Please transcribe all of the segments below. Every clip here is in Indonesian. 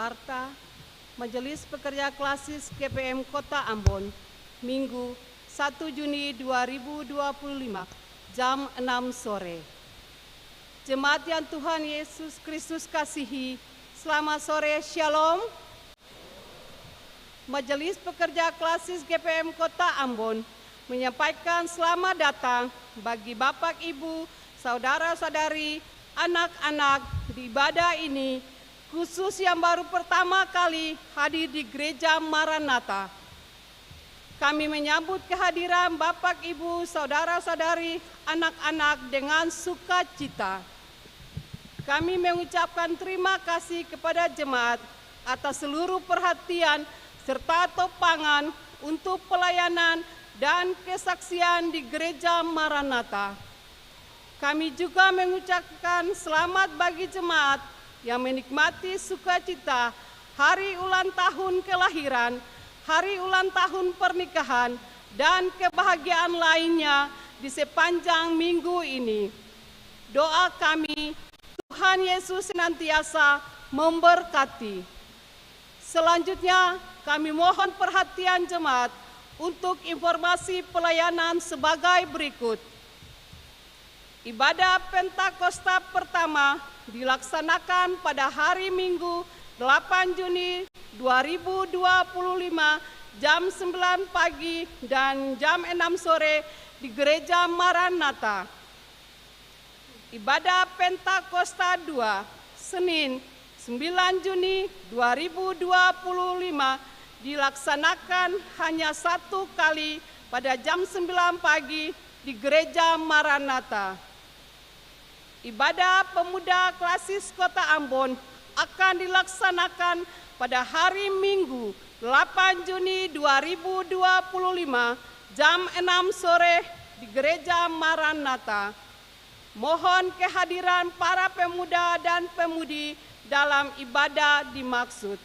Jakarta, Majelis Pekerja Klasis GPM Kota Ambon, Minggu 1 Juni 2025, jam 6 sore. Jemaat yang Tuhan Yesus Kristus kasihi, selamat sore, Shalom. Majelis Pekerja Klasis GPM Kota Ambon menyampaikan selamat datang bagi Bapak, Ibu, saudara-saudari, anak-anak di ibadah ini, khusus yang baru pertama kali hadir di Gereja Maranatha. Kami menyambut kehadiran Bapak, Ibu, saudara-saudari, anak-anak dengan sukacita. Kami mengucapkan terima kasih kepada jemaat atas seluruh perhatian serta topangan untuk pelayanan dan kesaksian di Gereja Maranatha. Kami juga mengucapkan selamat bagi jemaat yang menikmati sukacita hari ulang tahun kelahiran, hari ulang tahun pernikahan, dan kebahagiaan lainnya di sepanjang minggu ini. Doa kami, Tuhan Yesus senantiasa memberkati. Selanjutnya, kami mohon perhatian jemaat untuk informasi pelayanan sebagai berikut. Ibadah Pentakosta pertama dilaksanakan pada hari Minggu 8 Juni 2025 jam 9 pagi dan jam 6 sore di Gereja Maranatha. Ibadah Pentakosta 2 Senin 9 Juni 2025 dilaksanakan hanya satu kali pada jam 9 pagi di Gereja Maranatha. Ibadah Pemuda Klasis Kota Ambon akan dilaksanakan pada hari Minggu 8 Juni 2025 jam 6 sore di Gereja Maranatha. Mohon kehadiran para pemuda dan pemudi dalam ibadah dimaksud.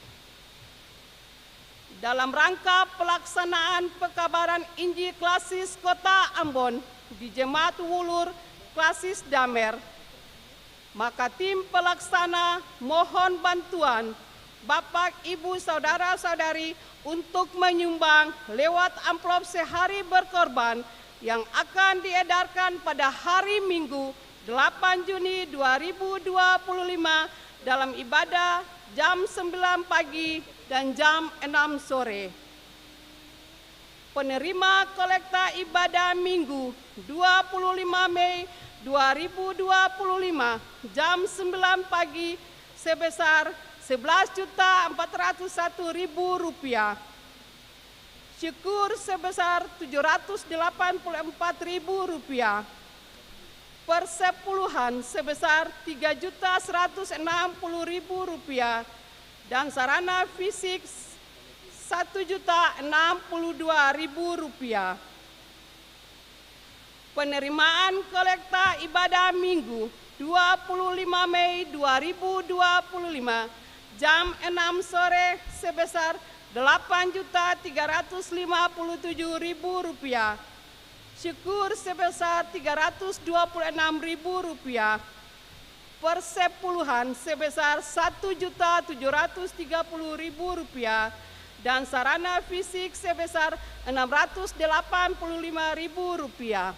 Dalam rangka pelaksanaan pekabaran Injil Klasis Kota Ambon di Jemaat Wulur Klasis Damer, maka tim pelaksana mohon bantuan Bapak, Ibu, saudara-saudari untuk menyumbang lewat amplop sehari berkorban yang akan diedarkan pada hari Minggu 8 Juni 2025 dalam ibadah jam 9 pagi dan jam 6 sore. Penerima kolekta ibadah Minggu 25 Mei 2025 jam 9 pagi sebesar Rp11.401.000. Syukur sebesar Rp784.000. Persepuluhan sebesar Rp3.160.000 dan sarana fisik Rp1.062.000. Penerimaan kolekta ibadah Minggu 25 Mei 2025 jam 6 sore sebesar Rp8.357.000. Syukur sebesar Rp326.000. Persepuluhan sebesar Rp1.730.000 dan sarana fisik sebesar Rp685.000.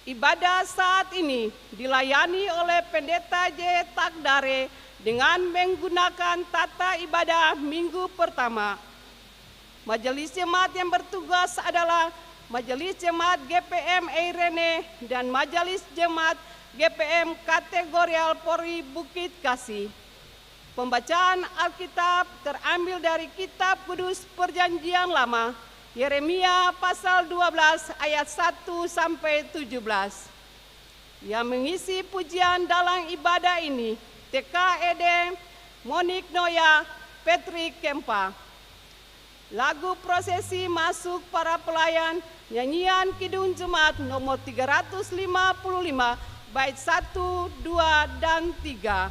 Ibadah saat ini dilayani oleh Pendeta J. Takdare dengan menggunakan tata ibadah minggu pertama. Majelis jemaat yang bertugas adalah Majelis Jemaat GPM Eirene dan Majelis Jemaat GPM Kategorial Polri Bukit Kasih. Pembacaan Alkitab terambil dari Kitab Kudus Perjanjian Lama, Yeremia pasal 12 ayat 1 sampai 17. Yang mengisi pujian dalam ibadah ini, TKED, Monik Noya, Patrick Kempa. Lagu prosesi masuk para pelayan, nyanyian Kidung Jemaat nomor 355, bait 1, 2, dan 3.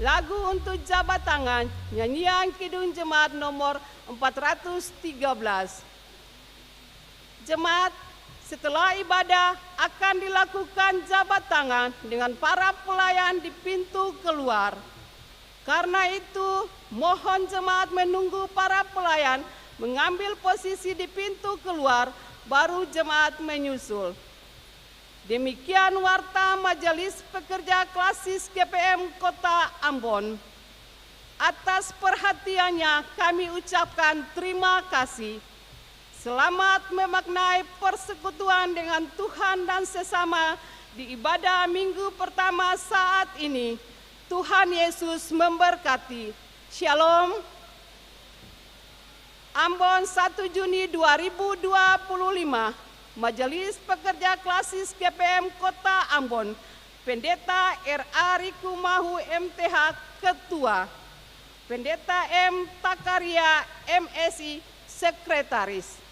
Lagu untuk jabat tangan, nyanyian Kidung Jemaat nomor 413. Jemaat, Setelah ibadah akan dilakukan jabat tangan dengan para pelayan di pintu keluar. Karena itu, mohon jemaat menunggu para pelayan mengambil posisi di pintu keluar, baru jemaat menyusul. Demikian warta Majelis Pekerja Klasis GPM Kota Ambon. Atas perhatiannya kami ucapkan terima kasih. Selamat memaknai persekutuan dengan Tuhan dan sesama di ibadah minggu pertama saat ini. Tuhan Yesus memberkati. Shalom. Ambon 1 Juni 2025. Majelis Pekerja Klasis GPM Kota Ambon. Pendeta R.A. Rikumahu MTH Ketua. Pendeta M. Takaria MSI Sekretaris.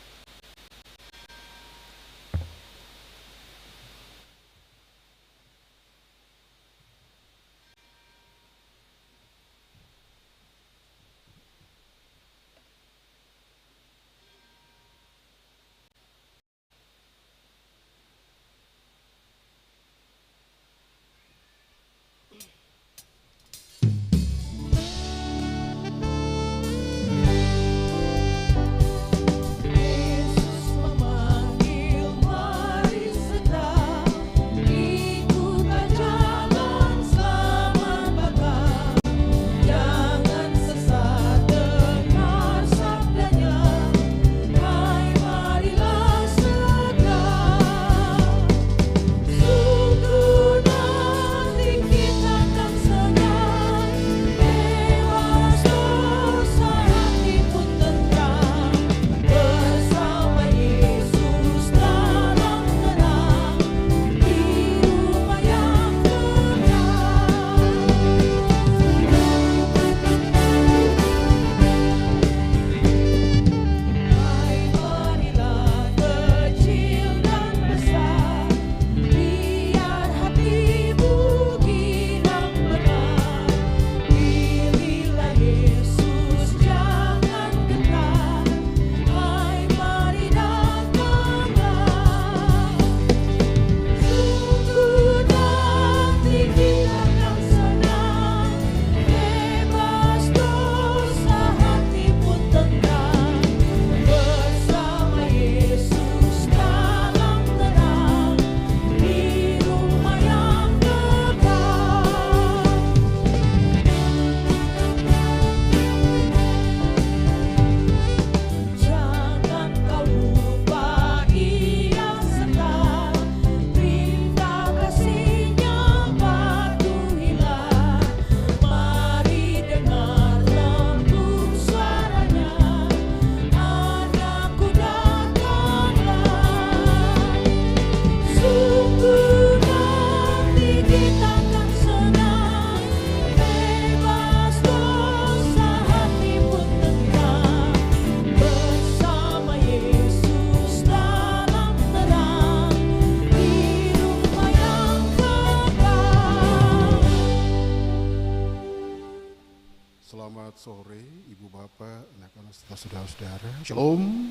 Selamat sore, Ibu Bapak, anak-anak serta saudara-saudara. Shalom.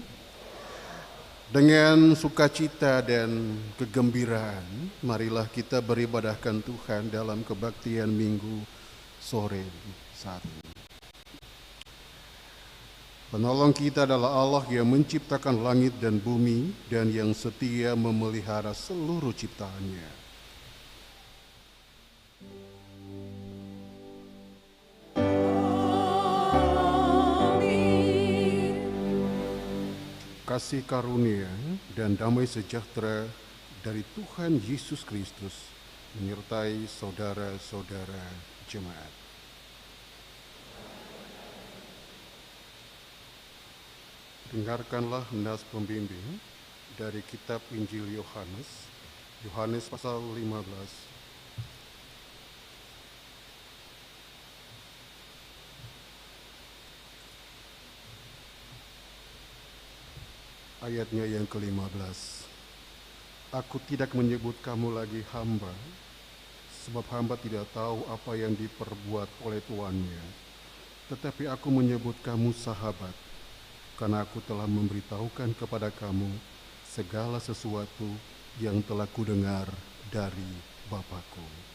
Dengan sukacita dan kegembiraan, marilah kita beribadahkan Tuhan dalam kebaktian Minggu sore saat ini. Penolong kita adalah Allah yang menciptakan langit dan bumi dan yang setia memelihara seluruh ciptaannya. Kasih karunia dan damai sejahtera dari Tuhan Yesus Kristus menyertai saudara-saudara jemaat. Dengarkanlah nas pembimbing dari kitab Injil Yohanes pasal 15. Ayatnya yang ke-15. Aku tidak menyebut kamu lagi hamba, sebab hamba tidak tahu apa yang diperbuat oleh tuannya. Tetapi aku menyebut kamu sahabat, karena aku telah memberitahukan kepada kamu segala sesuatu yang telah kudengar dari Bapakku.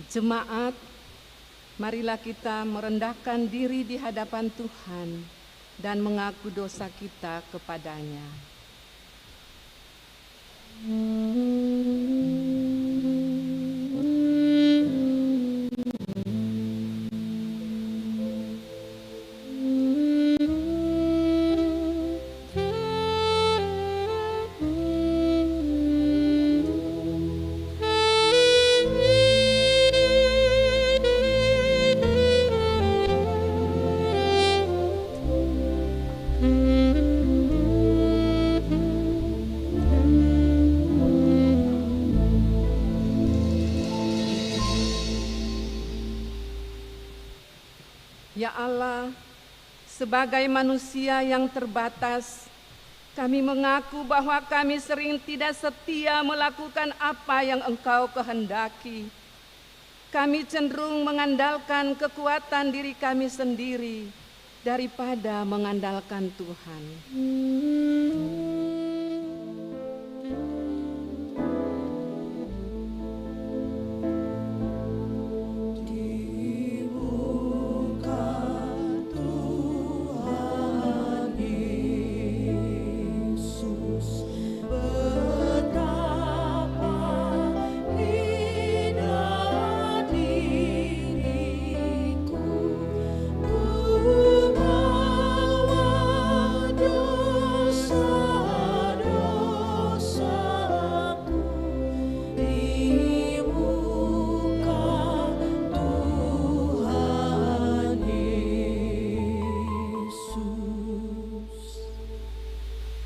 Jemaat, marilah kita merendahkan diri di hadapan Tuhan dan mengaku dosa kita kepadanya. Ya Allah, sebagai manusia yang terbatas, kami mengaku bahwa kami sering tidak setia melakukan apa yang Engkau kehendaki. Kami cenderung mengandalkan kekuatan diri kami sendiri daripada mengandalkan Tuhan.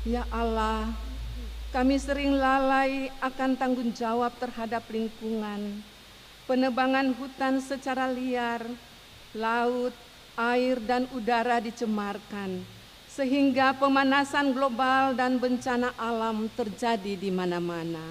Ya Allah, kami sering lalai akan tanggung jawab terhadap lingkungan, penebangan hutan secara liar, laut, air, dan udara dicemarkan, sehingga pemanasan global dan bencana alam terjadi di mana-mana.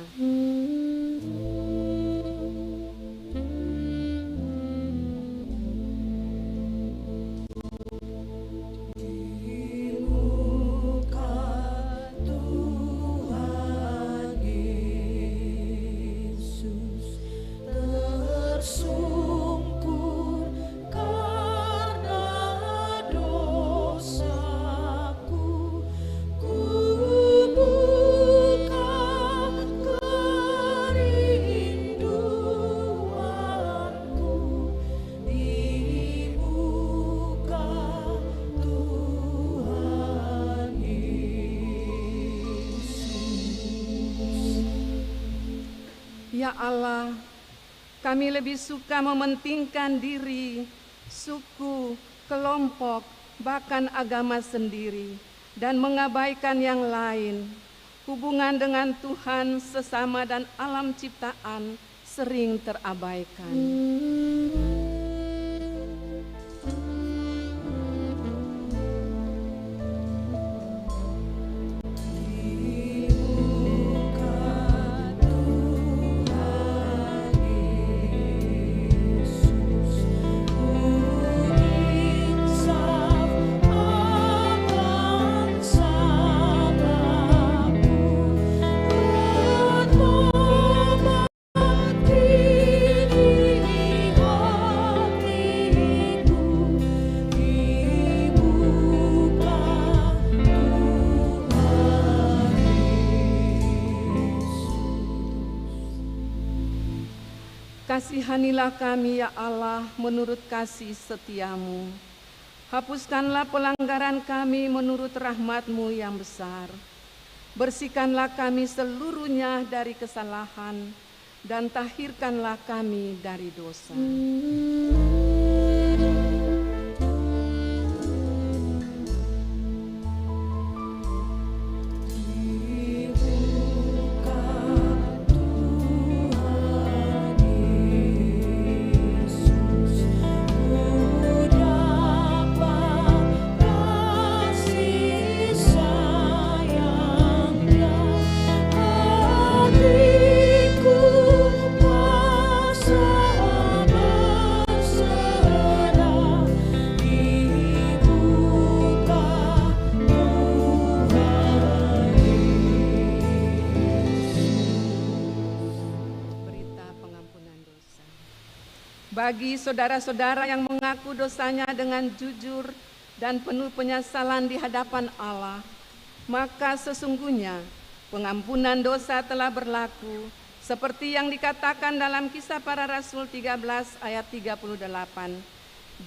Ya Allah, kami lebih suka mementingkan diri, suku, kelompok, bahkan agama sendiri, dan mengabaikan yang lain. Hubungan dengan Tuhan, sesama, dan alam ciptaan sering terabaikan. Kasihanilah kami ya Allah menurut kasih setiamu. Hapuskanlah pelanggaran kami menurut rahmat-Mu yang besar. Bersihkanlah kami seluruhnya dari kesalahan dan tahirkanlah kami dari dosa. Bagi saudara-saudara yang mengaku dosanya dengan jujur dan penuh penyesalan di hadapan Allah, maka sesungguhnya pengampunan dosa telah berlaku seperti yang dikatakan dalam Kisah Para Rasul 13 ayat 38.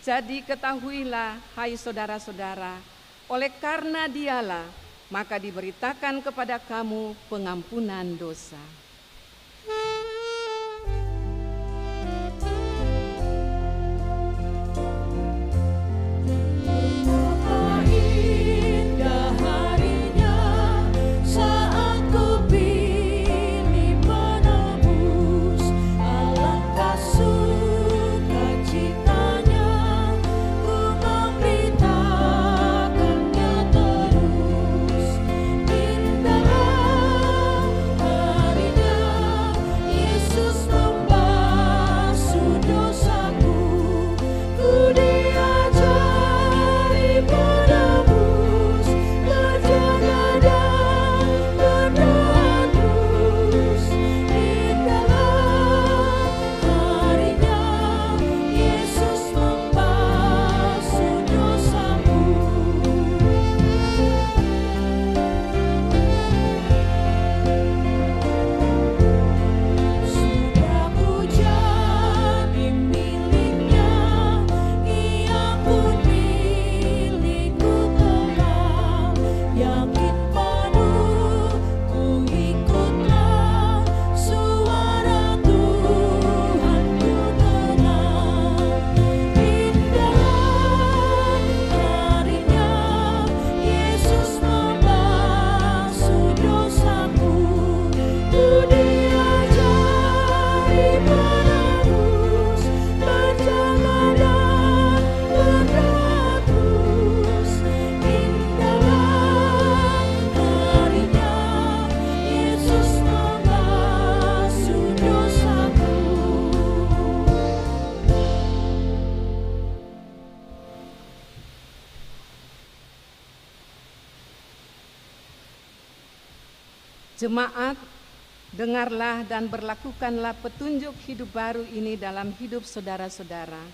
Jadi ketahuilah hai saudara-saudara, oleh karena Dialah maka diberitakan kepada kamu pengampunan dosa. Jemaat, dengarlah dan berlakukanlah petunjuk hidup baru ini dalam hidup saudara-saudara.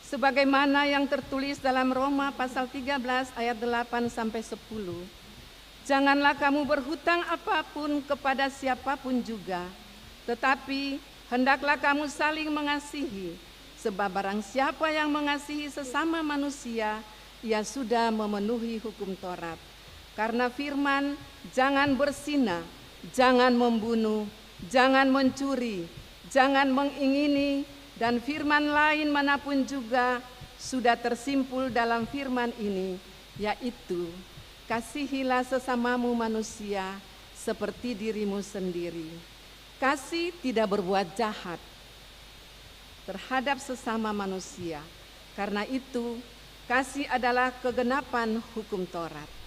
Sebagaimana yang tertulis dalam Roma pasal 13 ayat 8 sampai 10. Janganlah kamu berhutang apapun kepada siapapun juga, tetapi hendaklah kamu saling mengasihi, sebab barang siapa yang mengasihi sesama manusia, ia sudah memenuhi hukum Taurat. Karena firman, jangan berzina, jangan membunuh, jangan mencuri, jangan mengingini, dan firman lain manapun juga sudah tersimpul dalam firman ini, yaitu kasihilah sesamamu manusia seperti dirimu sendiri. Kasih tidak berbuat jahat terhadap sesama manusia. Karena itu, kasih adalah kegenapan hukum Taurat.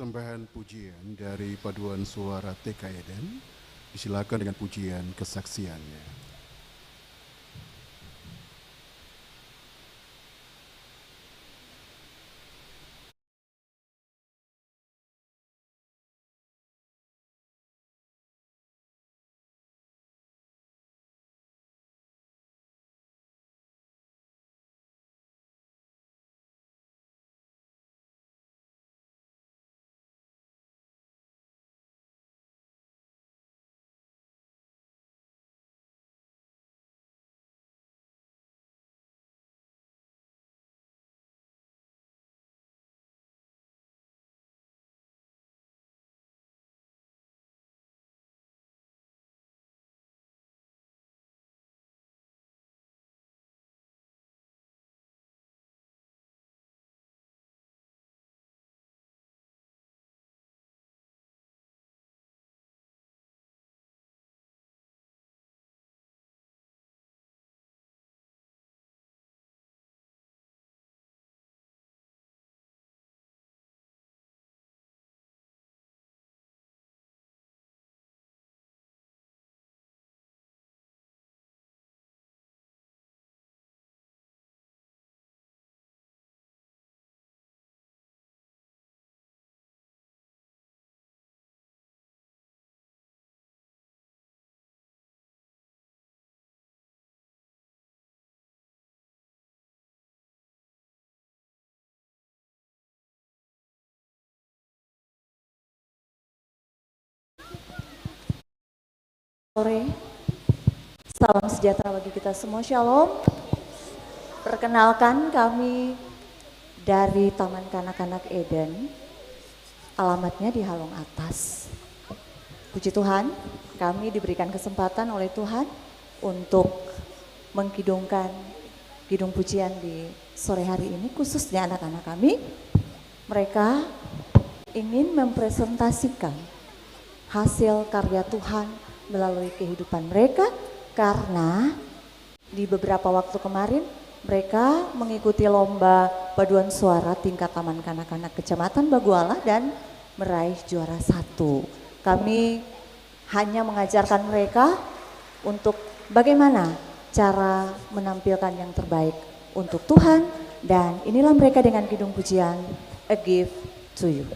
Persembahan pujian dari paduan suara TK Eden, disilakan dengan pujian kesaksiannya. Sore, salam sejahtera bagi kita semua, Shalom. Perkenalkan, kami dari Taman Kanak-Kanak Eden, alamatnya di Halong Atas. Puji Tuhan, kami diberikan kesempatan oleh Tuhan untuk mengkidungkan kidung pujian di sore hari ini, khususnya anak-anak kami. Mereka ingin mempresentasikan hasil karya Tuhan melalui kehidupan mereka, karena di beberapa waktu kemarin mereka mengikuti lomba paduan suara tingkat Taman Kanak-Kanak Kecamatan Baguala dan meraih juara 1. Kami hanya mengajarkan mereka untuk bagaimana cara menampilkan yang terbaik untuk Tuhan Dan inilah mereka dengan kidung pujian A Gift to You.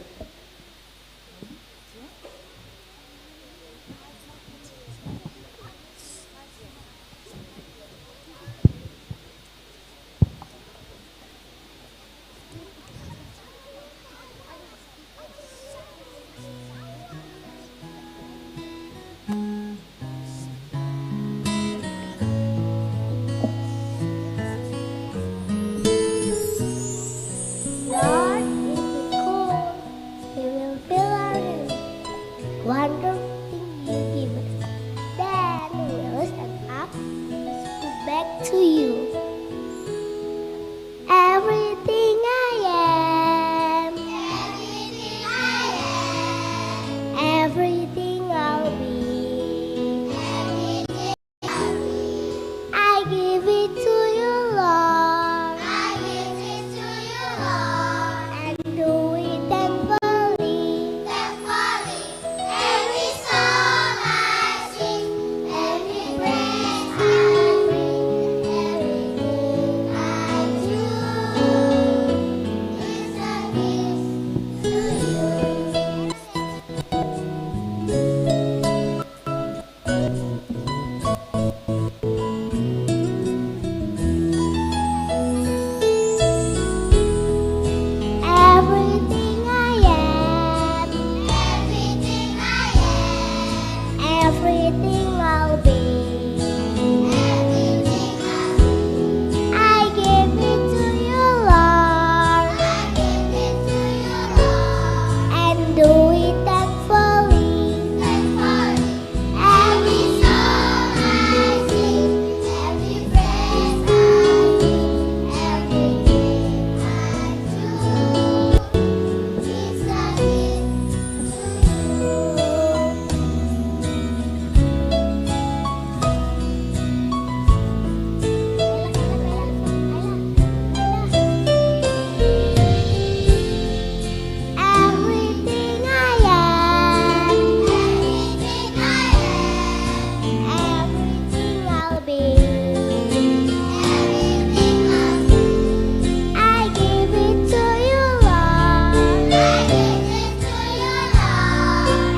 Lord, if we could, we will fill our hands. Wonderful thing you give us. Then we will stand up to beg to you. Everything I am, everything I'll be, I give it to you, Lord. And do it thankfully. Every song I sing, every praise I bring, everything I do is a gift to you. Everything I am, everything I'll be, I give it to you, Lord, and do it thankfully. Every song I sing, every praise I sing, everything I do is a gift Everything I am, everything I'll be, I give it to you, Lord,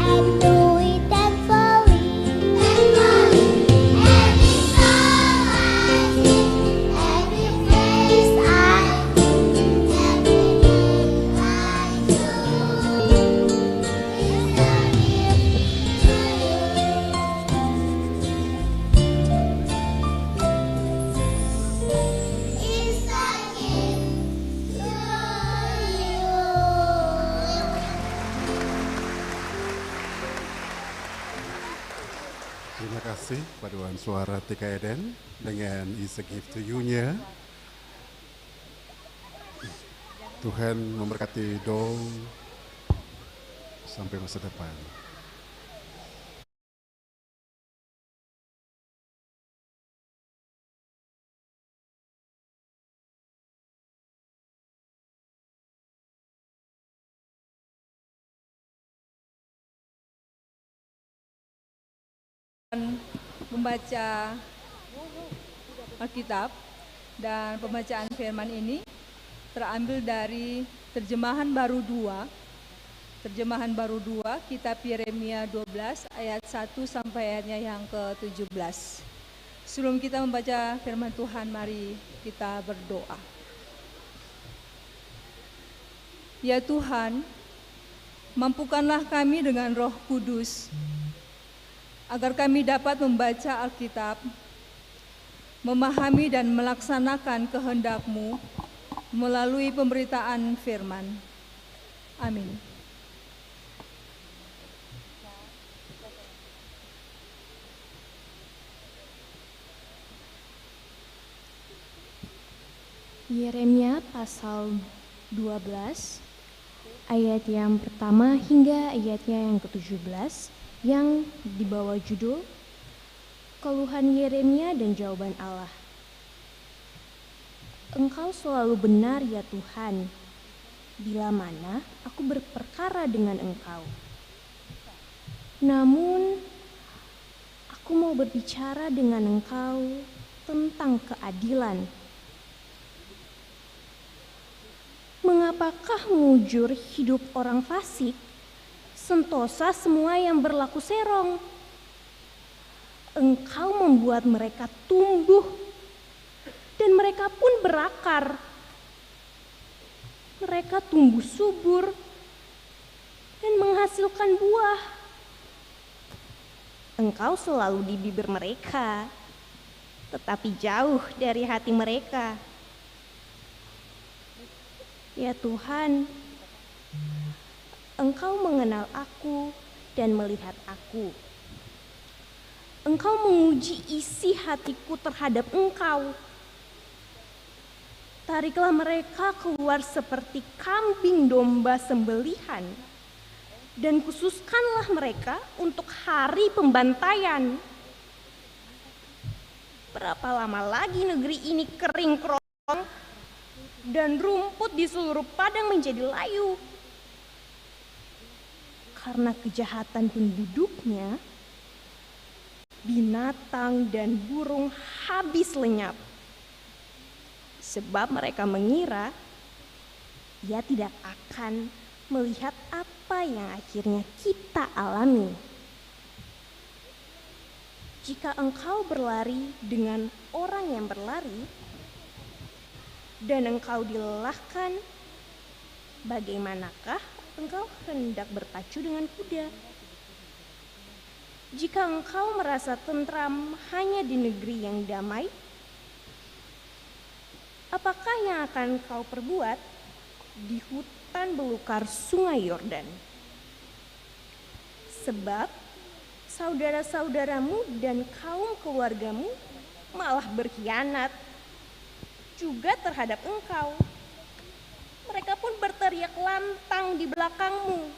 and do it thankfully. Every song I sing, every praise I sing, everything I do is a gift to you. Terima kasih paduan suara Tika Eden dengan Is a Gift to You-nya. Tuhan memberkati dong sampai masa depan. Membaca Alkitab dan pembacaan firman ini terambil dari Terjemahan Baru 2. Terjemahan Baru 2, kitab Yeremia 12 ayat 1 sampai ayatnya yang ke-17. Sebelum kita membaca firman Tuhan, mari kita berdoa. Ya Tuhan, mampukanlah kami dengan Roh Kudus agar kami dapat membaca Alkitab, memahami dan melaksanakan kehendak-Mu melalui pemberitaan firman. Amin. Yeremia pasal 12 ayat yang pertama hingga ayatnya yang ke-17 yang dibawa judul Keluhan Yeremia dan Jawaban Allah. Engkau selalu benar ya Tuhan, bila mana aku berperkara dengan Engkau. Namun aku mau berbicara dengan Engkau tentang keadilan. apakah mujur hidup orang fasik, sentosa semua yang berlaku serong. Engkau membuat mereka tumbuh, dan mereka pun berakar. Mereka tumbuh subur dan menghasilkan buah. Engkau selalu di bibir mereka, tetapi jauh dari hati mereka. Ya Tuhan, Engkau mengenal aku dan melihat aku. Engkau menguji isi hatiku terhadap Engkau. Tariklah mereka keluar seperti kambing domba sembelihan, dan khususkanlah mereka untuk hari pembantaian. Berapa lama lagi negeri ini kering kerong dan rumput di seluruh padang menjadi layu? Karena kejahatan penduduknya, binatang dan burung habis lenyap. Sebab mereka mengira ia tidak akan melihat apa yang akhirnya kita alami. Jika engkau berlari dengan orang yang berlari, dan engkau dilelahkan, bagaimanakah engkau hendak berpacu dengan kuda? Jika engkau merasa tentram hanya di negeri yang damai, apakah yang akan kau perbuat di hutan belukar sungai Yordan? Sebab saudara-saudaramu dan kaum keluargamu malah berkhianat juga terhadap engkau. Mereka pun berteriak lantang di belakangmu.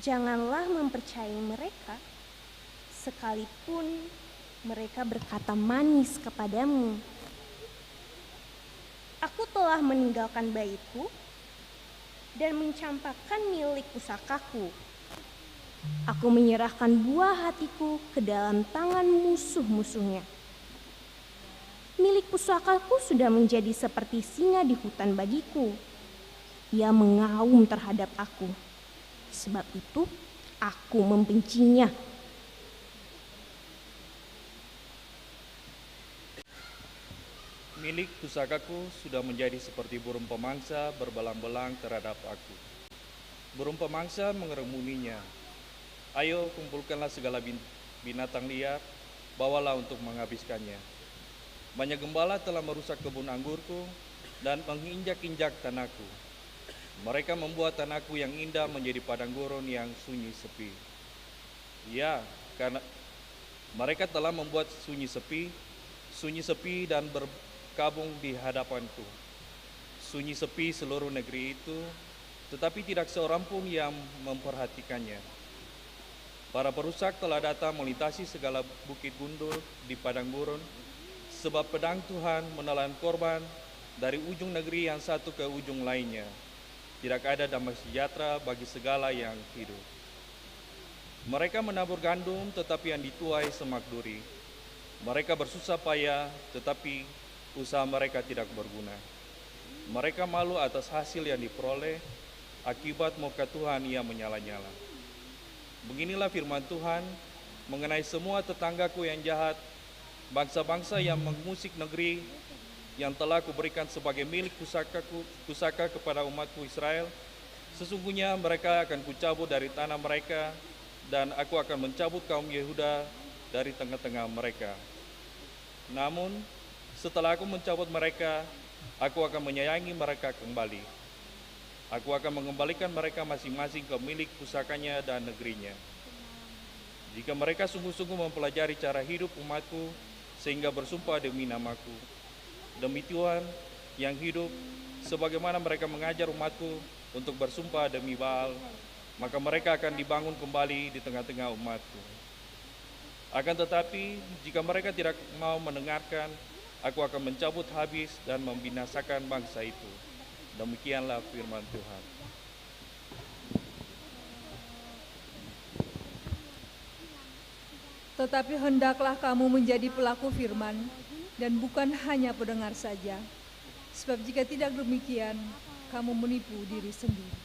Janganlah mempercayai mereka, sekalipun mereka berkata manis kepadamu. Aku telah meninggalkan baitku dan mencampakkan milik pusakaku. Aku menyerahkan buah hatiku ke dalam tangan musuh-musuhnya. Milik pusakaku sudah menjadi seperti singa di hutan bagiku. Ia mengaum terhadap aku. Sebab itu aku membencinya. Milik pusakaku sudah menjadi seperti burung pemangsa berbelang-belang terhadap aku. Burung pemangsa mengeremuninya. Ayo kumpulkanlah segala binatang liar, bawalah untuk menghabiskannya. Banyak gembala telah merusak kebun anggurku dan menginjak-injak tanahku. Mereka membuat tanahku yang indah menjadi padang gurun yang sunyi sepi. Ya, karena mereka telah membuat sunyi sepi dan berkabung di hadapanku. Sunyi sepi seluruh negeri itu, tetapi tidak seorang pun yang memperhatikannya. Para perusak telah datang melintasi segala bukit gundul di padang gurun, sebab pedang Tuhan menelan korban dari ujung negeri yang satu ke ujung lainnya. Tidak ada damai sejahtera bagi segala yang hidup. Mereka menabur gandum tetapi yang dituai semak duri. Mereka bersusah payah tetapi usaha mereka tidak berguna. Mereka malu atas hasil yang diperoleh, akibat murka Tuhan ia menyala-nyala. Beginilah firman Tuhan mengenai semua tetanggaku yang jahat, bangsa-bangsa yang mengusik negeri yang telah kuberikan sebagai milik pusaka kepada umatku Israel. Sesungguhnya mereka akan kucabut dari tanah mereka, dan aku akan mencabut kaum Yehuda dari tengah-tengah mereka. Namun setelah aku mencabut mereka, aku akan menyayangi mereka kembali. Aku akan mengembalikan mereka masing-masing ke milik pusakanya dan negerinya. Jika mereka sungguh-sungguh mempelajari cara hidup umatku sehingga bersumpah demi namaku, demi Tuhan yang hidup, sebagaimana mereka mengajar umatku untuk bersumpah demi Baal, maka mereka akan dibangun kembali di tengah-tengah umatku. Akan tetapi, jika mereka tidak mau mendengarkan, aku akan mencabut habis dan membinasakan bangsa itu. Demikianlah firman Tuhan. Tetapi hendaklah kamu menjadi pelaku firman, dan bukan hanya pendengar saja. Sebab jika tidak demikian, kamu menipu diri sendiri.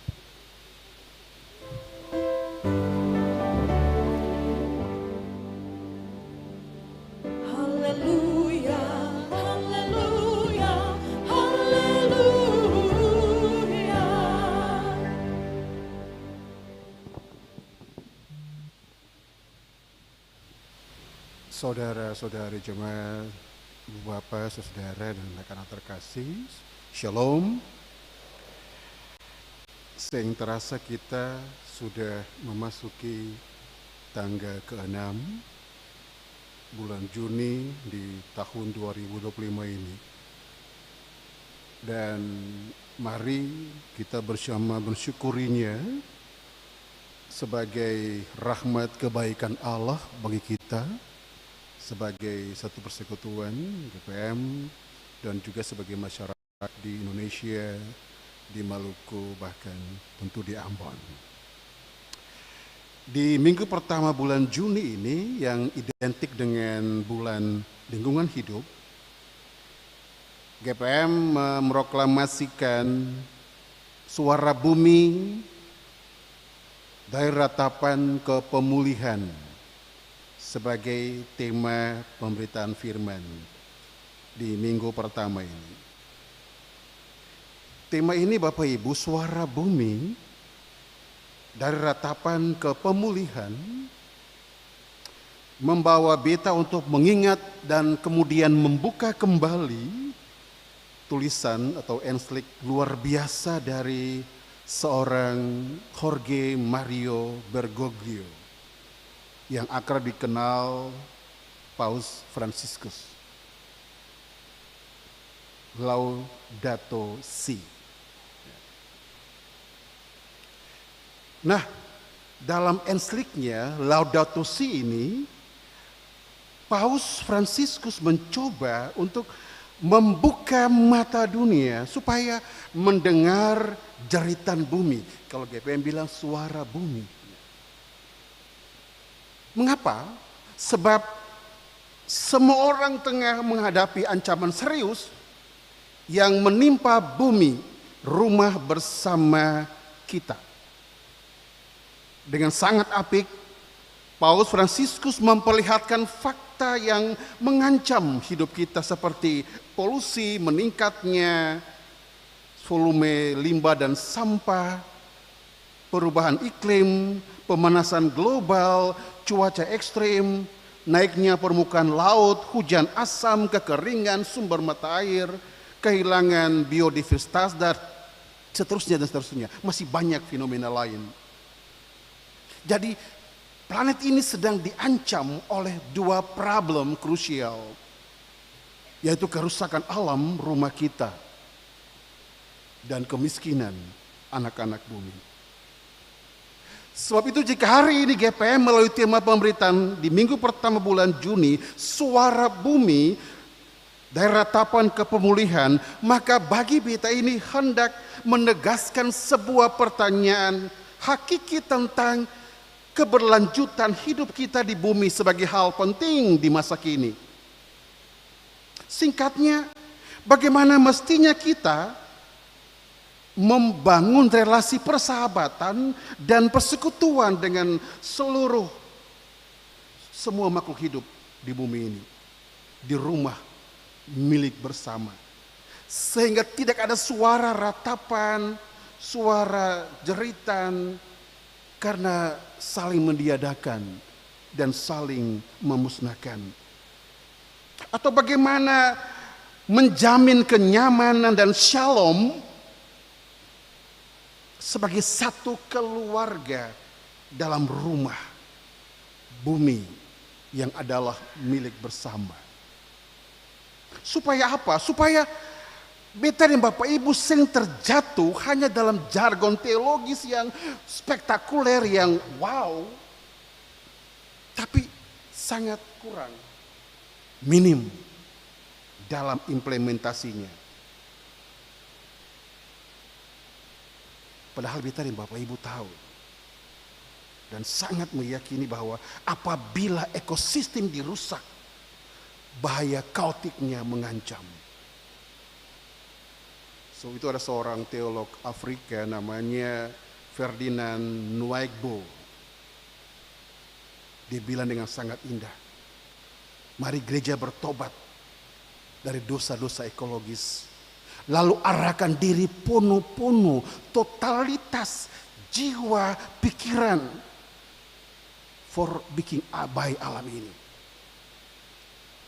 Haleluya, haleluya, haleluya. Saudara-saudari jemaat, Bapak, saudara dan anak-anak terkasih, Shalom. Sing terasa kita sudah memasuki tanggal ke-6 bulan Juni di tahun 2025 ini. Dan mari kita bersama mensyukurinya sebagai rahmat kebaikan Allah bagi kita, sebagai satu persekutuan GPM dan juga sebagai masyarakat di Indonesia, di Maluku, bahkan tentu di Ambon. Di minggu pertama bulan Juni ini yang identik dengan bulan lingkungan hidup, GPM memproklamasikan suara bumi dari ratapan ke pemulihan sebagai tema pemberitaan firman di minggu pertama ini. Tema ini Bapak Ibu, suara bumi dari ratapan ke pemulihan, membawa beta untuk mengingat dan kemudian membuka kembali tulisan atau enslik luar biasa dari seorang Jorge Mario Bergoglio yang akrab dikenal Paus Fransiskus. Laudato Si. Nah, dalam ensliknya Laudato Si ini, Paus Fransiskus mencoba untuk membuka mata dunia supaya mendengar jeritan bumi. Kalau GPM bilang suara bumi. Mengapa? Sebab semua orang tengah menghadapi ancaman serius yang menimpa bumi, rumah bersama kita. Dengan sangat apik, Paus Fransiskus memperlihatkan fakta yang mengancam hidup kita seperti polusi, meningkatnya volume limbah dan sampah, perubahan iklim, pemanasan global, cuaca ekstrim, naiknya permukaan laut, hujan asam, kekeringan, sumber mata air, kehilangan biodiversitas, dan seterusnya dan seterusnya. Masih banyak fenomena lain. Jadi planet ini sedang diancam oleh dua problem krusial, yaitu kerusakan alam rumah kita dan kemiskinan anak-anak bumi. Sebab itu jika hari ini GPM melalui tema pemberitaan di minggu pertama bulan Juni, suara bumi dari ratapan ke pemulihan, maka bagi beta ini hendak menegaskan sebuah pertanyaan hakiki tentang keberlanjutan hidup kita di bumi sebagai hal penting di masa kini. Singkatnya, bagaimana mestinya kita membangun relasi persahabatan dan persekutuan dengan semua makhluk hidup di bumi ini, di rumah milik bersama, sehingga tidak ada suara ratapan, suara jeritan, karena saling mendiadakan dan saling memusnahkan. Atau bagaimana menjamin kenyamanan dan shalom sebagai satu keluarga dalam rumah bumi yang adalah milik bersama. Supaya apa? Supaya beta dan Bapak Ibu sering terjatuh hanya dalam jargon teologis yang spektakuler, yang wow, tapi sangat kurang, minim dalam implementasinya. Padahal beta dan Bapak Ibu tahu dan sangat meyakini bahwa apabila ekosistem dirusak, bahaya kautiknya mengancam. So itu ada seorang teolog Afrika namanya Ferdinand Nwaibo. Dia bilang dengan sangat indah, mari gereja bertobat dari dosa-dosa ekologis, lalu arahkan diri penuh-penuh totalitas jiwa pikiran for bikin abai alam ini.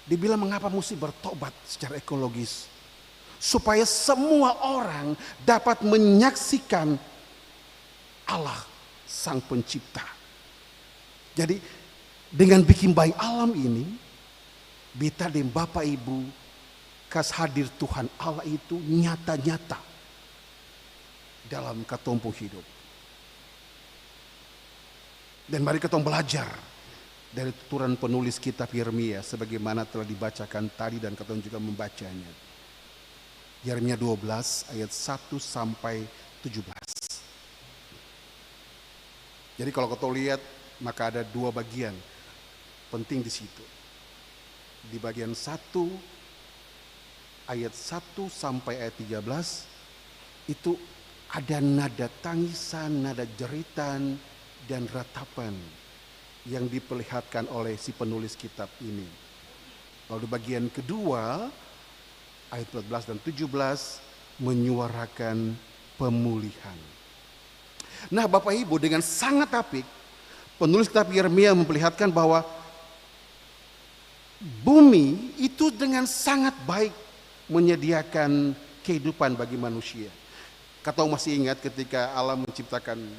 Dia bilang mengapa mesti bertobat secara ekologis, supaya semua orang dapat menyaksikan Allah Sang Pencipta. Jadi dengan bikin baik alam ini, beta dan Bapak Ibu kas hadir Tuhan Allah itu nyata-nyata dalam katompo hidup. Dan mari kita belajar dari tuturan penulis kitab Yeremia sebagaimana telah dibacakan tadi dan kita juga membacanya. Yeremia 12 ayat 1 sampai 17. Jadi kalau kita lihat maka ada dua bagian penting di situ. Di bagian 1 ayat 1 sampai ayat 13 itu ada nada tangisan, nada jeritan dan ratapan yang diperlihatkan oleh si penulis kitab ini. Lalu di bagian kedua ayat 14 dan 17 menyuarakan pemulihan. Nah Bapak Ibu, dengan sangat apik penulis kitab Yeremia memperlihatkan bahwa bumi itu dengan sangat baik menyediakan kehidupan bagi manusia. Kata masih ingat ketika Allah menciptakan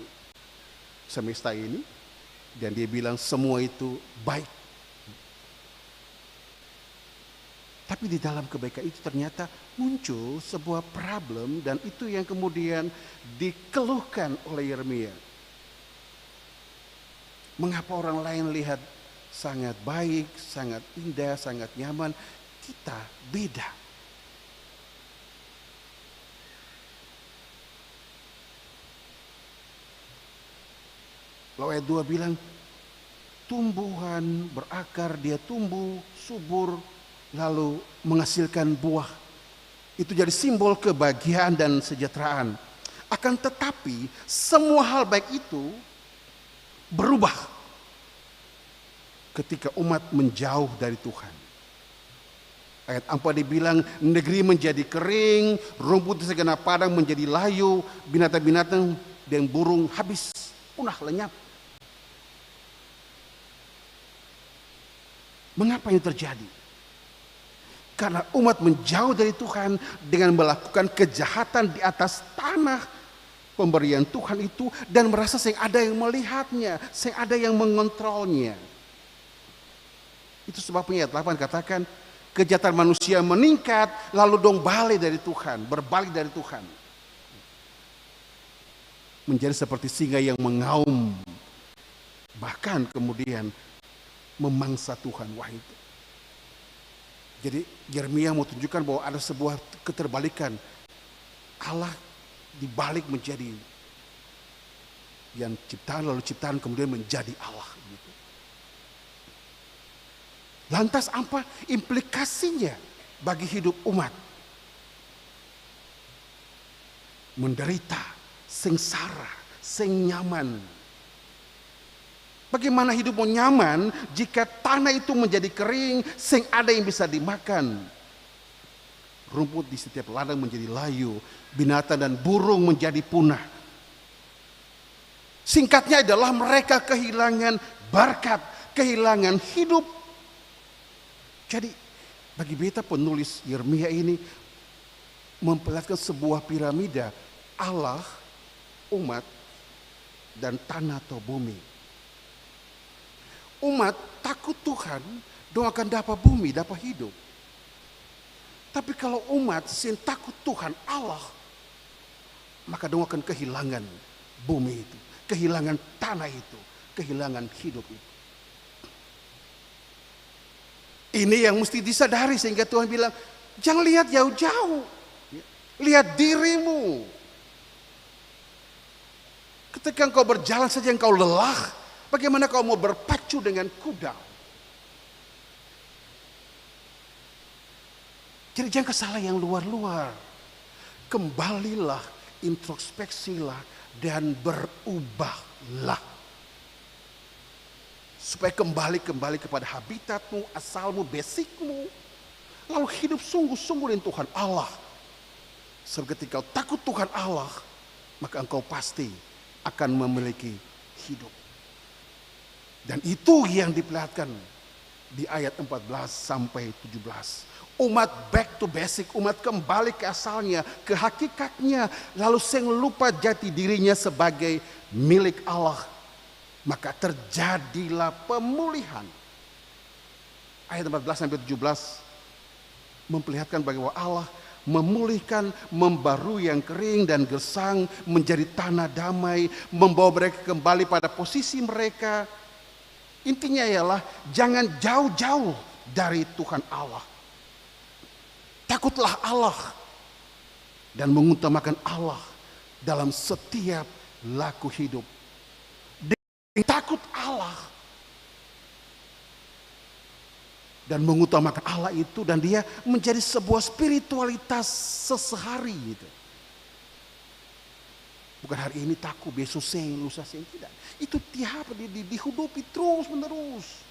semesta ini dan dia bilang semua itu baik. Tapi di dalam kebaikan itu ternyata muncul sebuah problem dan itu yang kemudian dikeluhkan oleh Yeremia. Mengapa orang lain lihat sangat baik, sangat indah, sangat nyaman, kita beda. Lalu ayat 2 bilang, tumbuhan berakar, dia tumbuh, subur, lalu menghasilkan buah. Itu jadi simbol kebahagiaan dan kesejahteraan. Akan tetapi semua hal baik itu berubah ketika umat menjauh dari Tuhan. Ayat 4 dibilang negeri menjadi kering, rumput di segenap padang menjadi layu, binatang-binatang dan burung habis, punah, lenyap. Mengapa ini terjadi? Karena umat menjauh dari Tuhan dengan melakukan kejahatan di atas tanah pemberian Tuhan itu dan merasa ada yang melihatnya, ada yang mengontrolnya. Itu sebabnya ayat 8 katakan kejahatan manusia meningkat lalu dong balik dari Tuhan, berbalik dari Tuhan. Menjadi seperti singa yang mengaum, bahkan kemudian memangsa Tuhan. Wah itu. Jadi Yeremia mau tunjukkan bahwa ada sebuah keterbalikan. Allah dibalik menjadi yang ciptaan lalu ciptaan kemudian menjadi Allah. Gitu. Lantas apa implikasinya bagi hidup umat? Menderita, sengsara, seng nyaman. Bagaimana hidup mau nyaman jika tanah itu menjadi kering, sing ada yang bisa dimakan. Rumput di setiap ladang menjadi layu, binatang dan burung menjadi punah. Singkatnya adalah mereka kehilangan berkat, kehilangan hidup. Jadi bagi beta penulis Yeremia ini memperlihatkan sebuah piramida Allah, umat, dan tanah atau bumi. Umat takut Tuhan, doakan dapat bumi, dapat hidup. Tapi kalau umat sin takut Tuhan Allah, maka doakan kehilangan bumi itu, kehilangan tanah itu, kehilangan hidup itu. Ini yang mesti disadari sehingga Tuhan bilang, jangan lihat jauh-jauh, lihat dirimu. Ketika engkau berjalan saja engkau lelah, bagaimana kau mau berpacu dengan kuda? Jadi jangan salah yang luar-luar. kembalilah, introspeksilah, dan berubahlah. Supaya kembali kepada habitatmu, asalmu, basicmu. Lalu hidup sungguh-sungguh dengan Tuhan Allah. Sebab ketika kau takut Tuhan Allah, maka engkau pasti akan memiliki hidup. Dan itu yang diperlihatkan di ayat 14 sampai 17. Umat back to basic, umat kembali ke asalnya, ke hakikatnya. Lalu sing lupa jati dirinya sebagai milik Allah. Maka terjadilah pemulihan. Ayat 14 sampai 17 memperlihatkan bahwa Allah memulihkan, membarui yang kering dan gersang menjadi tanah damai, membawa mereka kembali pada posisi mereka. Intinya ialah jangan jauh-jauh dari Tuhan Allah. Takutlah Allah dan mengutamakan Allah dalam setiap laku hidup. Takut Allah dan mengutamakan Allah itu, dan dia menjadi sebuah spiritualitas sesehari gitu. Bukan hari ini takut, besok seng, lusa seng, tidak. Itu tiap dihidupi terus menerus.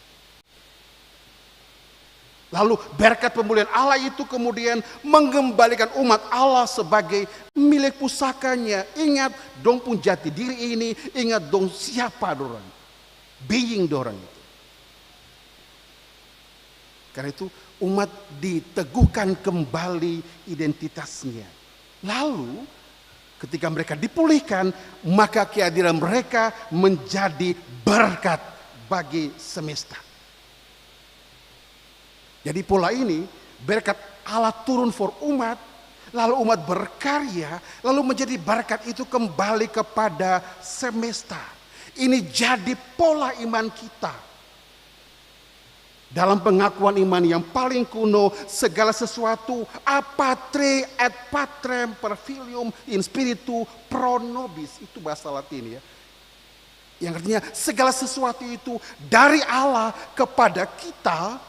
Lalu berkat pemulihan Allah itu kemudian mengembalikan umat Allah sebagai milik pusakanya. Ingat dong pun jati diri ini, ingat dong siapa dorang, being dorang itu. Karena itu umat diteguhkan kembali identitasnya. Lalu ketika mereka dipulihkan, maka kehadiran mereka menjadi berkat bagi semesta. Jadi pola ini, berkat Allah turun for umat, lalu umat berkarya, lalu menjadi berkat itu kembali kepada semesta. Ini jadi pola iman kita. Dalam pengakuan iman yang paling kuno, segala sesuatu apatre et patrem per filium in spiritu pro nobis. Itu bahasa Latin ya. Yang artinya segala sesuatu itu dari Allah kepada kita,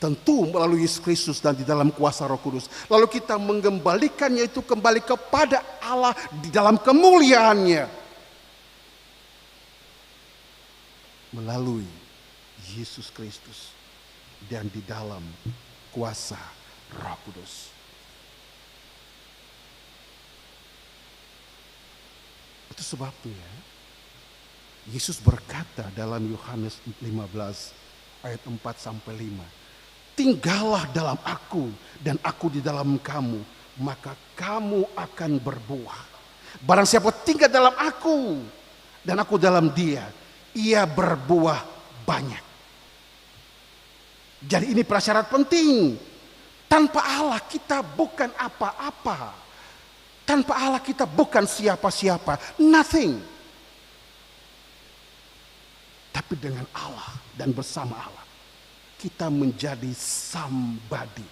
tentu melalui Yesus Kristus dan di dalam kuasa Roh Kudus. Lalu kita mengembalikannya itu kembali kepada Allah di dalam kemuliaannya. Melalui Yesus Kristus dan di dalam kuasa Roh Kudus. Itu sebabnya Yesus berkata dalam Yohanes 15 ayat 4 sampai 5. Tinggallah dalam aku dan aku di dalam kamu, maka kamu akan berbuah. Barang siapa tinggal dalam aku dan aku dalam dia, ia berbuah banyak. Jadi ini prasyarat penting. Tanpa Allah kita bukan apa-apa. Tanpa Allah kita bukan siapa-siapa. Nothing. Tapi dengan Allah dan bersama Allah, kita menjadi somebody.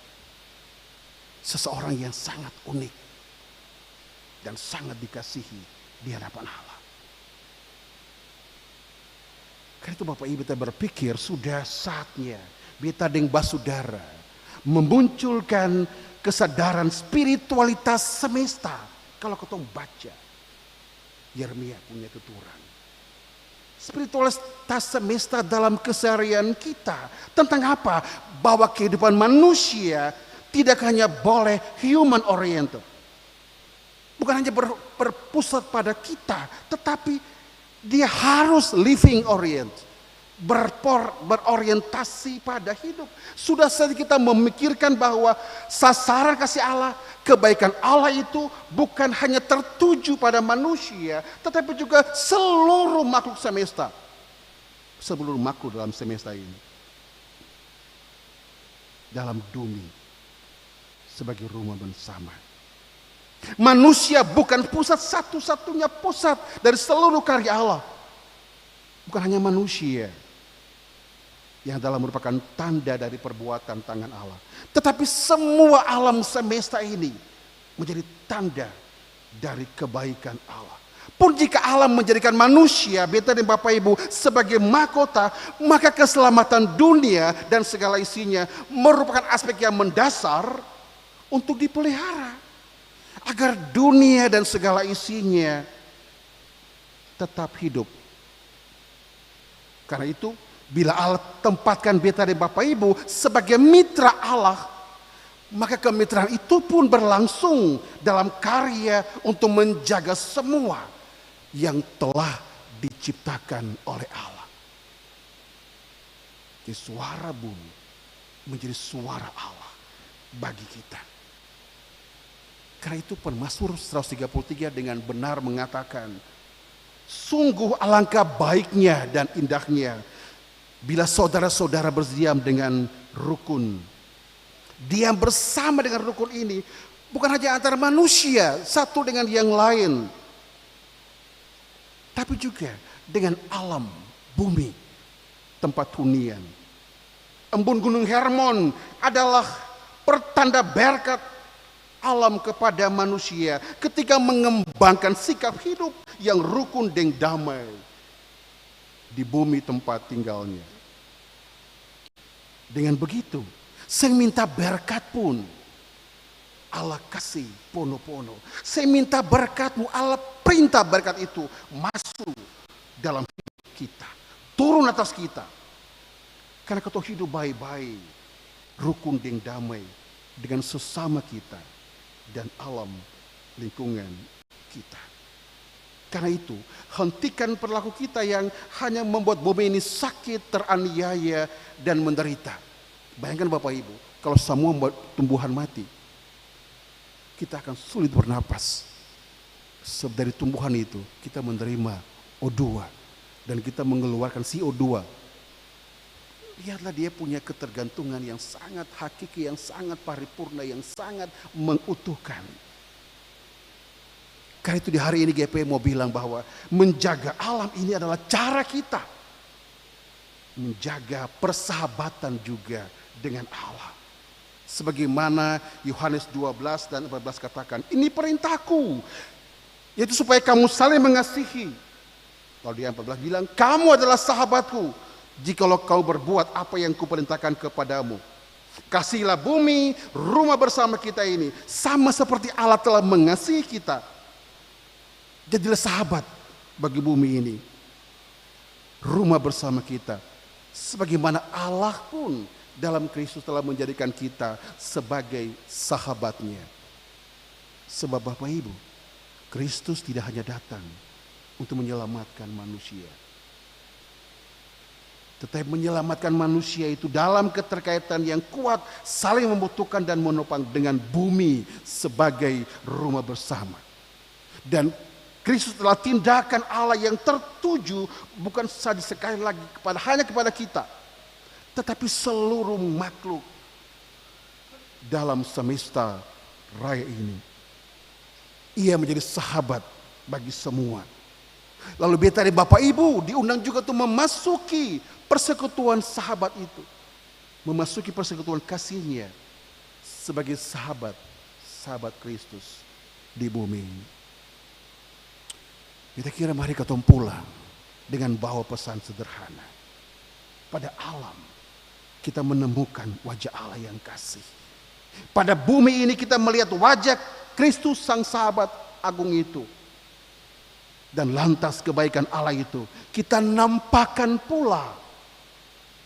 Seseorang yang sangat unik dan sangat dikasihi di hadapan Allah. Karena itu Bapak Ibu kita berpikir sudah saatnya kita dengan basudara memunculkan kesadaran spiritualitas semesta. Kalau kita baca Yeremia punya tuturan. Spiritualitas semesta dalam keseharian kita. Tentang apa? Bahwa kehidupan manusia tidak hanya boleh human oriented. Bukan hanya berpusat pada kita. Tetapi dia harus living oriented. Berorientasi pada hidup. Sudah saja kita memikirkan bahwa sasaran kasih Allah, kebaikan Allah itu bukan hanya tertuju pada manusia, tetapi juga seluruh makhluk semesta. Seluruh makhluk dalam semesta ini. Dalam bumi sebagai rumah bersama. Manusia bukan pusat, satu-satunya pusat dari seluruh karya Allah. Bukan hanya manusia yang adalah merupakan tanda dari perbuatan tangan Allah. Tetapi semua alam semesta ini menjadi tanda dari kebaikan Allah. Pun jika Allah menjadikan manusia, beta dan Bapak Ibu, sebagai mahkota, maka keselamatan dunia dan segala isinya merupakan aspek yang mendasar untuk dipelihara. agar dunia dan segala isinya tetap hidup. Karena itu, bila Allah tempatkan beta dan Bapak Ibu sebagai mitra Allah, maka kemitraan itu pun berlangsung dalam karya untuk menjaga semua yang telah diciptakan oleh Allah. Jadi suara bumi menjadi suara Allah bagi kita. Karena itu Mazmur 133 dengan benar mengatakan, sungguh alangkah baiknya dan indahnya bila saudara-saudara berdiam dengan rukun. Diam bersama dengan rukun ini bukan hanya antara manusia satu dengan yang lain, tapi juga dengan alam, bumi, tempat hunian. Embun Gunung Hermon adalah pertanda berkat alam kepada manusia ketika mengembangkan sikap hidup yang rukun dan damai di bumi tempat tinggalnya. Dengan begitu, saya minta berkat pun Allah kasih pono-pono. Saya minta berkatmu, Allah perintah berkat itu masuk dalam hidup kita, turun atas kita. Karena kita hidup baik-baik, rukun dan damai dengan sesama kita dan alam lingkungan kita. Karena itu, hentikan perilaku kita yang hanya membuat bumi ini sakit, teraniaya, dan menderita. Bayangkan Bapak Ibu, kalau semua tumbuhan mati, kita akan sulit bernapas. Sebab dari tumbuhan itu, kita menerima O2, dan kita mengeluarkan CO2. Lihatlah dia punya ketergantungan yang sangat hakiki, yang sangat paripurna, yang sangat mengutuhkan. Karena itu di hari ini GP mau bilang bahwa menjaga alam ini adalah cara kita menjaga persahabatan juga dengan Allah. Sebagaimana Yohanes 12 dan 14 katakan, ini perintahku, yaitu supaya kamu saling mengasihi. Lalu dia 14 bilang, kamu adalah sahabatku jikalau kau berbuat apa yang kuperintahkan kepadamu. Kasihilah bumi, rumah bersama kita ini, sama seperti Allah telah mengasihi kita. Jadilah sahabat bagi bumi ini, rumah bersama kita. Sebagaimana Allah pun dalam Kristus telah menjadikan kita sebagai sahabatnya. Sebab Bapak Ibu, Kristus tidak hanya datang untuk menyelamatkan manusia, tetapi menyelamatkan manusia itu dalam keterkaitan yang kuat, saling membutuhkan dan menopang dengan bumi sebagai rumah bersama. Dan Kristus telah tindakan Allah yang tertuju bukan saja sekali lagi hanya kepada kita, tetapi seluruh makhluk dalam semesta raya ini. Ia menjadi sahabat bagi semua. Lalu beta dan Bapak Ibu diundang juga untuk memasuki persekutuan sahabat itu, memasuki persekutuan kasihnya sebagai sahabat Kristus di bumi ini. Kita kira mari kita pulang dengan bawa pesan sederhana. Pada alam kita menemukan wajah Allah yang kasih. Pada bumi ini kita melihat wajah Kristus sang sahabat agung itu. Dan lantas kebaikan Allah itu kita nampakkan pula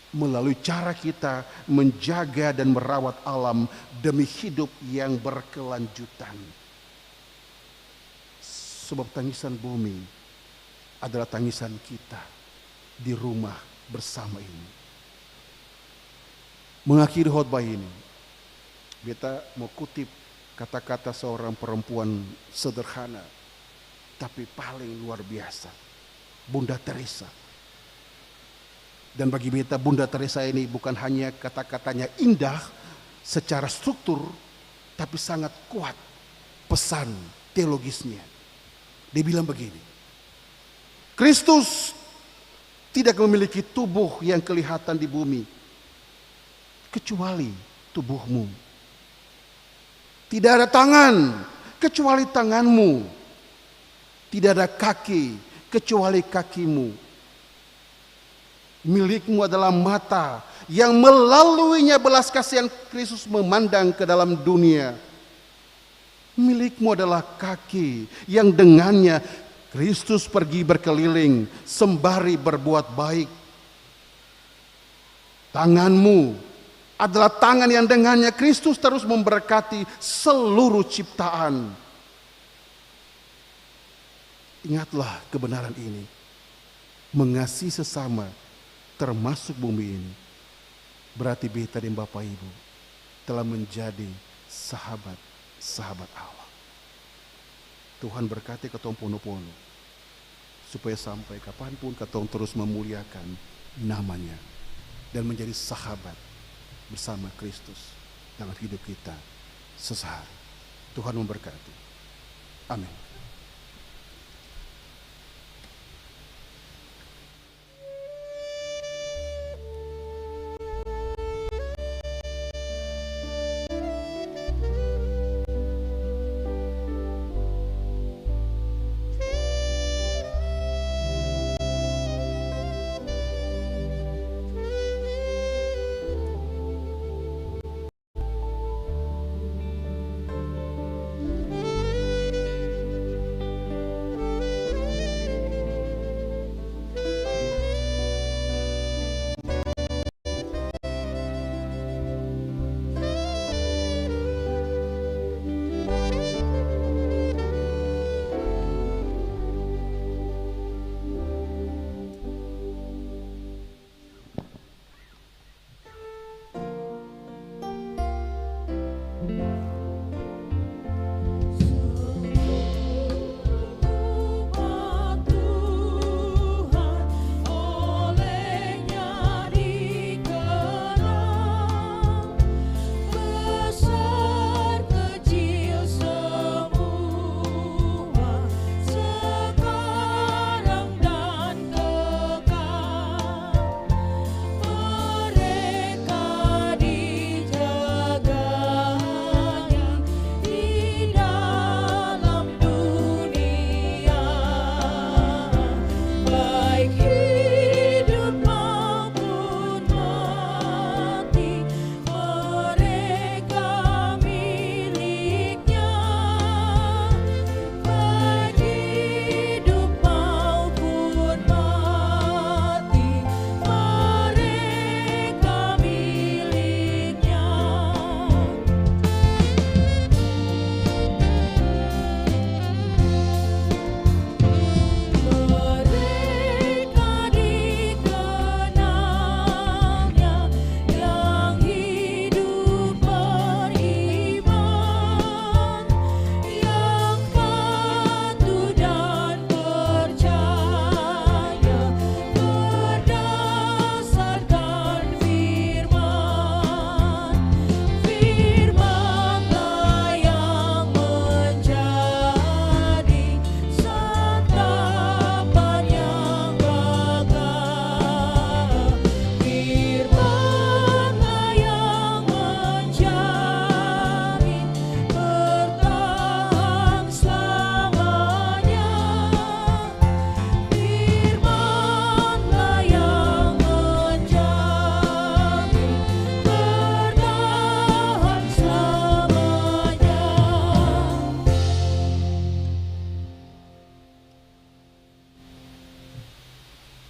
melalui cara kita menjaga dan merawat alam demi hidup yang berkelanjutan. Sebab tangisan bumi adalah tangisan kita di rumah bersama ini. Mengakhiri khotbah ini, beta mau kutip kata-kata seorang perempuan sederhana tapi paling luar biasa, Bunda Teresa. Dan bagi beta Bunda Teresa ini bukan hanya kata-katanya indah secara struktur, tapi sangat kuat pesan teologisnya. Dia bilang begini, Kristus tidak memiliki tubuh yang kelihatan di bumi kecuali tubuhmu. Tidak ada tangan kecuali tanganmu. Tidak ada kaki kecuali kakimu. Milikmu adalah mata yang melaluinya belas kasihan Kristus memandang ke dalam dunia. Milikmu adalah kaki yang dengannya Kristus pergi berkeliling sembari berbuat baik. Tanganmu adalah tangan yang dengannya Kristus terus memberkati seluruh ciptaan. Ingatlah kebenaran ini. Mengasihi sesama termasuk bumi ini. Berarti beta dan Bapak Ibu telah menjadi sahabat Allah. Tuhan berkati ketong pono-pono supaya sampai kapanpun ketong terus memuliakan namanya dan menjadi sahabat bersama Kristus dalam hidup kita sesehari. Tuhan memberkati. Amin.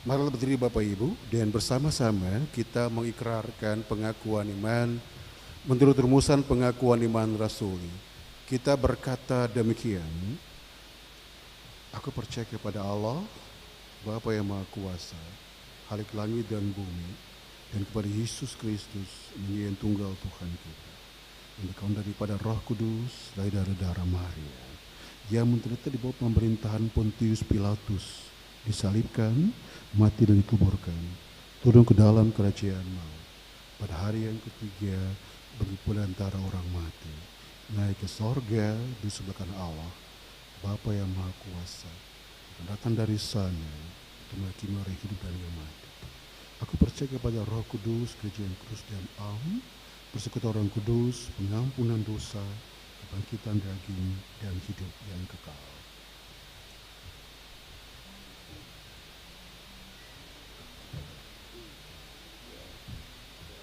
Marilah berdiri Bapak Ibu dan bersama-sama kita mengikrarkan pengakuan iman menurut rumusan pengakuan iman rasuli. Kita berkata demikian, aku percaya kepada Allah, Bapa yang Maha Kuasa, Khalik langit dan bumi, dan kepada Yesus Kristus, yang tunggal Tuhan kita, yang dikawin daripada Roh Kudus, lahir dari darah Maria, yang menderita di bawah pemerintahan Pontius Pilatus, disalibkan, mati dan dikuburkan, turun ke dalam kerajaan maut. Pada hari yang ketiga, bangkit antara orang mati, naik ke sorga di sebelah kanan Allah, Bapa yang Maha Kuasa, akan datang dari sana untuk menghakimi orang hidup dan yang mati. Aku percaya kepada Roh Kudus, gereja yang kudus dan am, persekutuan orang kudus, pengampunan dosa, kebangkitan daging, dan hidup yang kekal.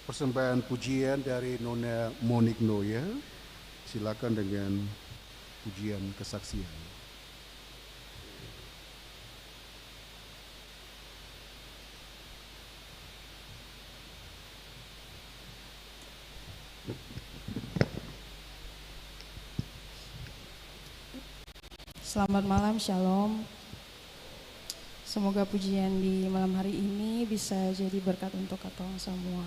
Persembahan pujian dari Nona Monik Noya. Silakan dengan pujian kesaksian. Selamat malam, Shalom. Semoga pujian di malam hari ini bisa jadi berkat untuk kita semua.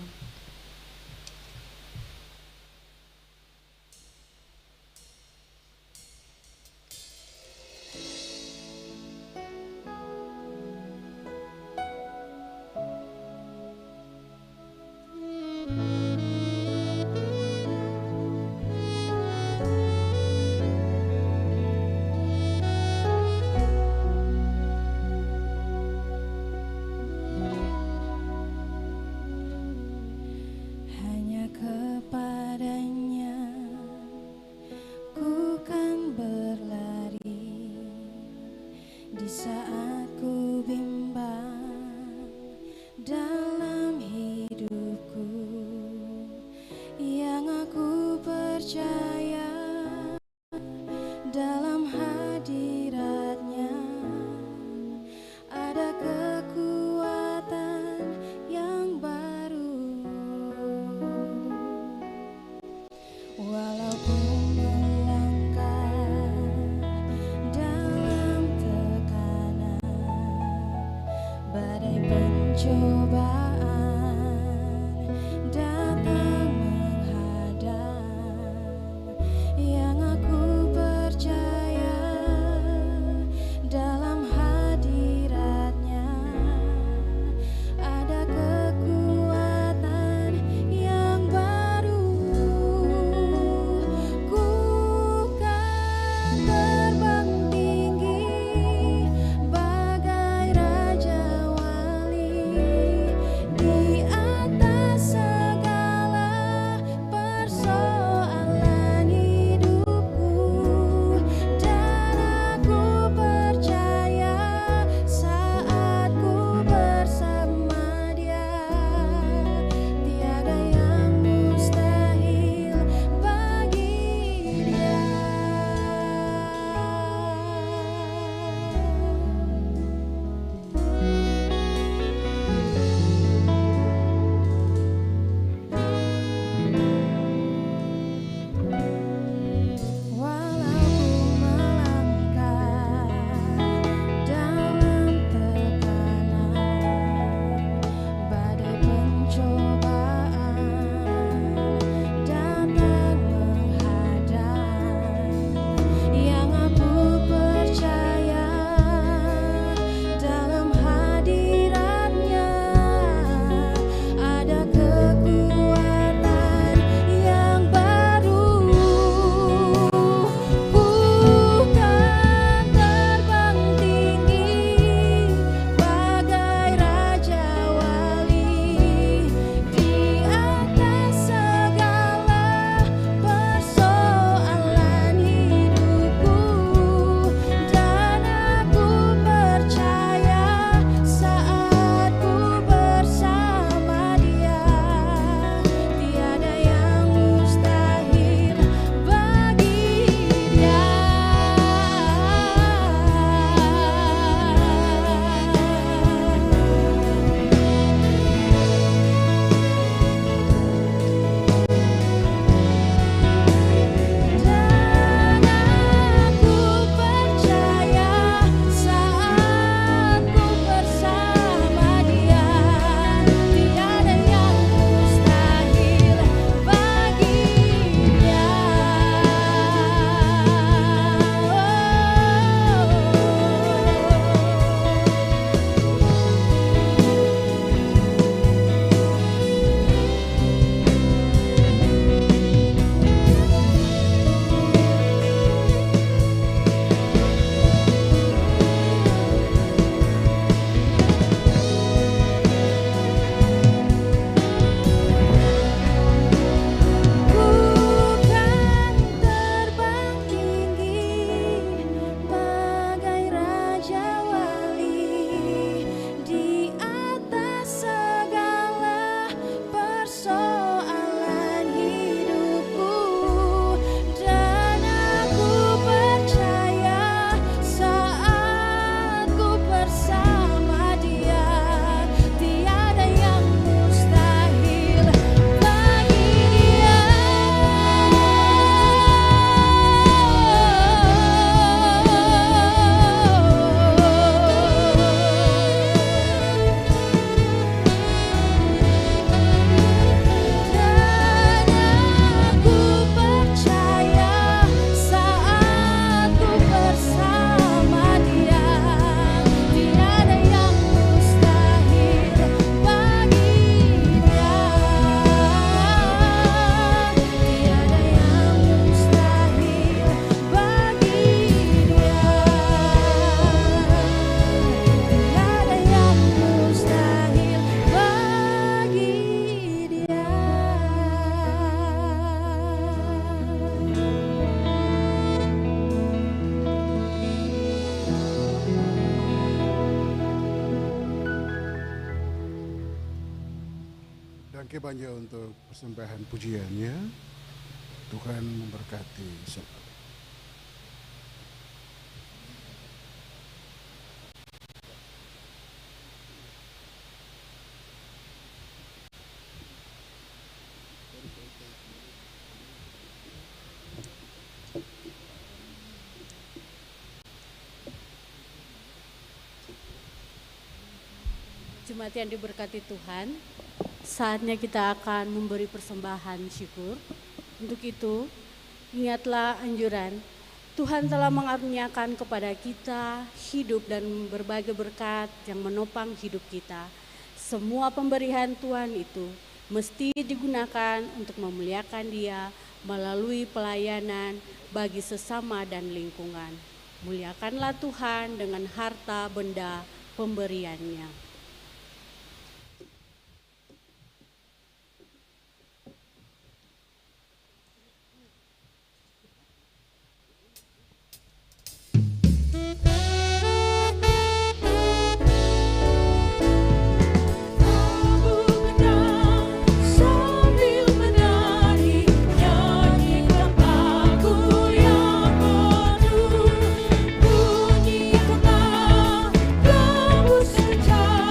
Oke, banyak untuk persembahan pujiannya. Tuhan memberkati semua. Jemaat yang diberkati Tuhan, saatnya kita akan memberi persembahan syukur. Untuk itu, ingatlah anjuran, Tuhan telah mengaruniakan kepada kita hidup dan berbagai berkat yang menopang hidup kita. Semua pemberian Tuhan itu mesti digunakan untuk memuliakan Dia melalui pelayanan bagi sesama dan lingkungan. Muliakanlah Tuhan dengan harta benda pemberiannya. Bunyikanlah gembus kencang.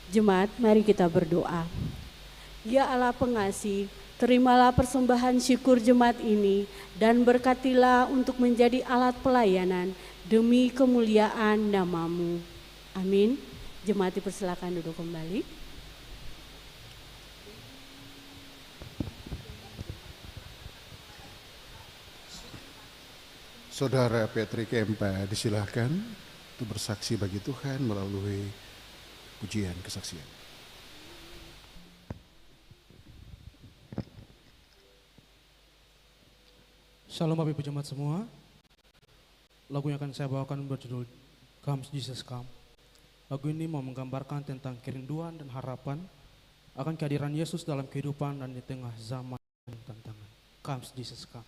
Jemaat, mari kita berdoa. Ya Allah pengasih, terimalah persembahan syukur jemaat ini dan berkatilah untuk menjadi alat pelayanan demi kemuliaan nama-Mu. Amin. Jemaat dipersilakan duduk kembali. Saudara Patrick Empa disilahkan untuk bersaksi bagi Tuhan melalui pujian kesaksian. Shalom Bapak Ibu Jemaat semua. Lagu yang akan saya bawakan berjudul Come Jesus Come. Lagu ini mau menggambarkan tentang kerinduan dan harapan akan kehadiran Yesus dalam kehidupan dan di tengah zaman dan tantangan. Come Jesus Come.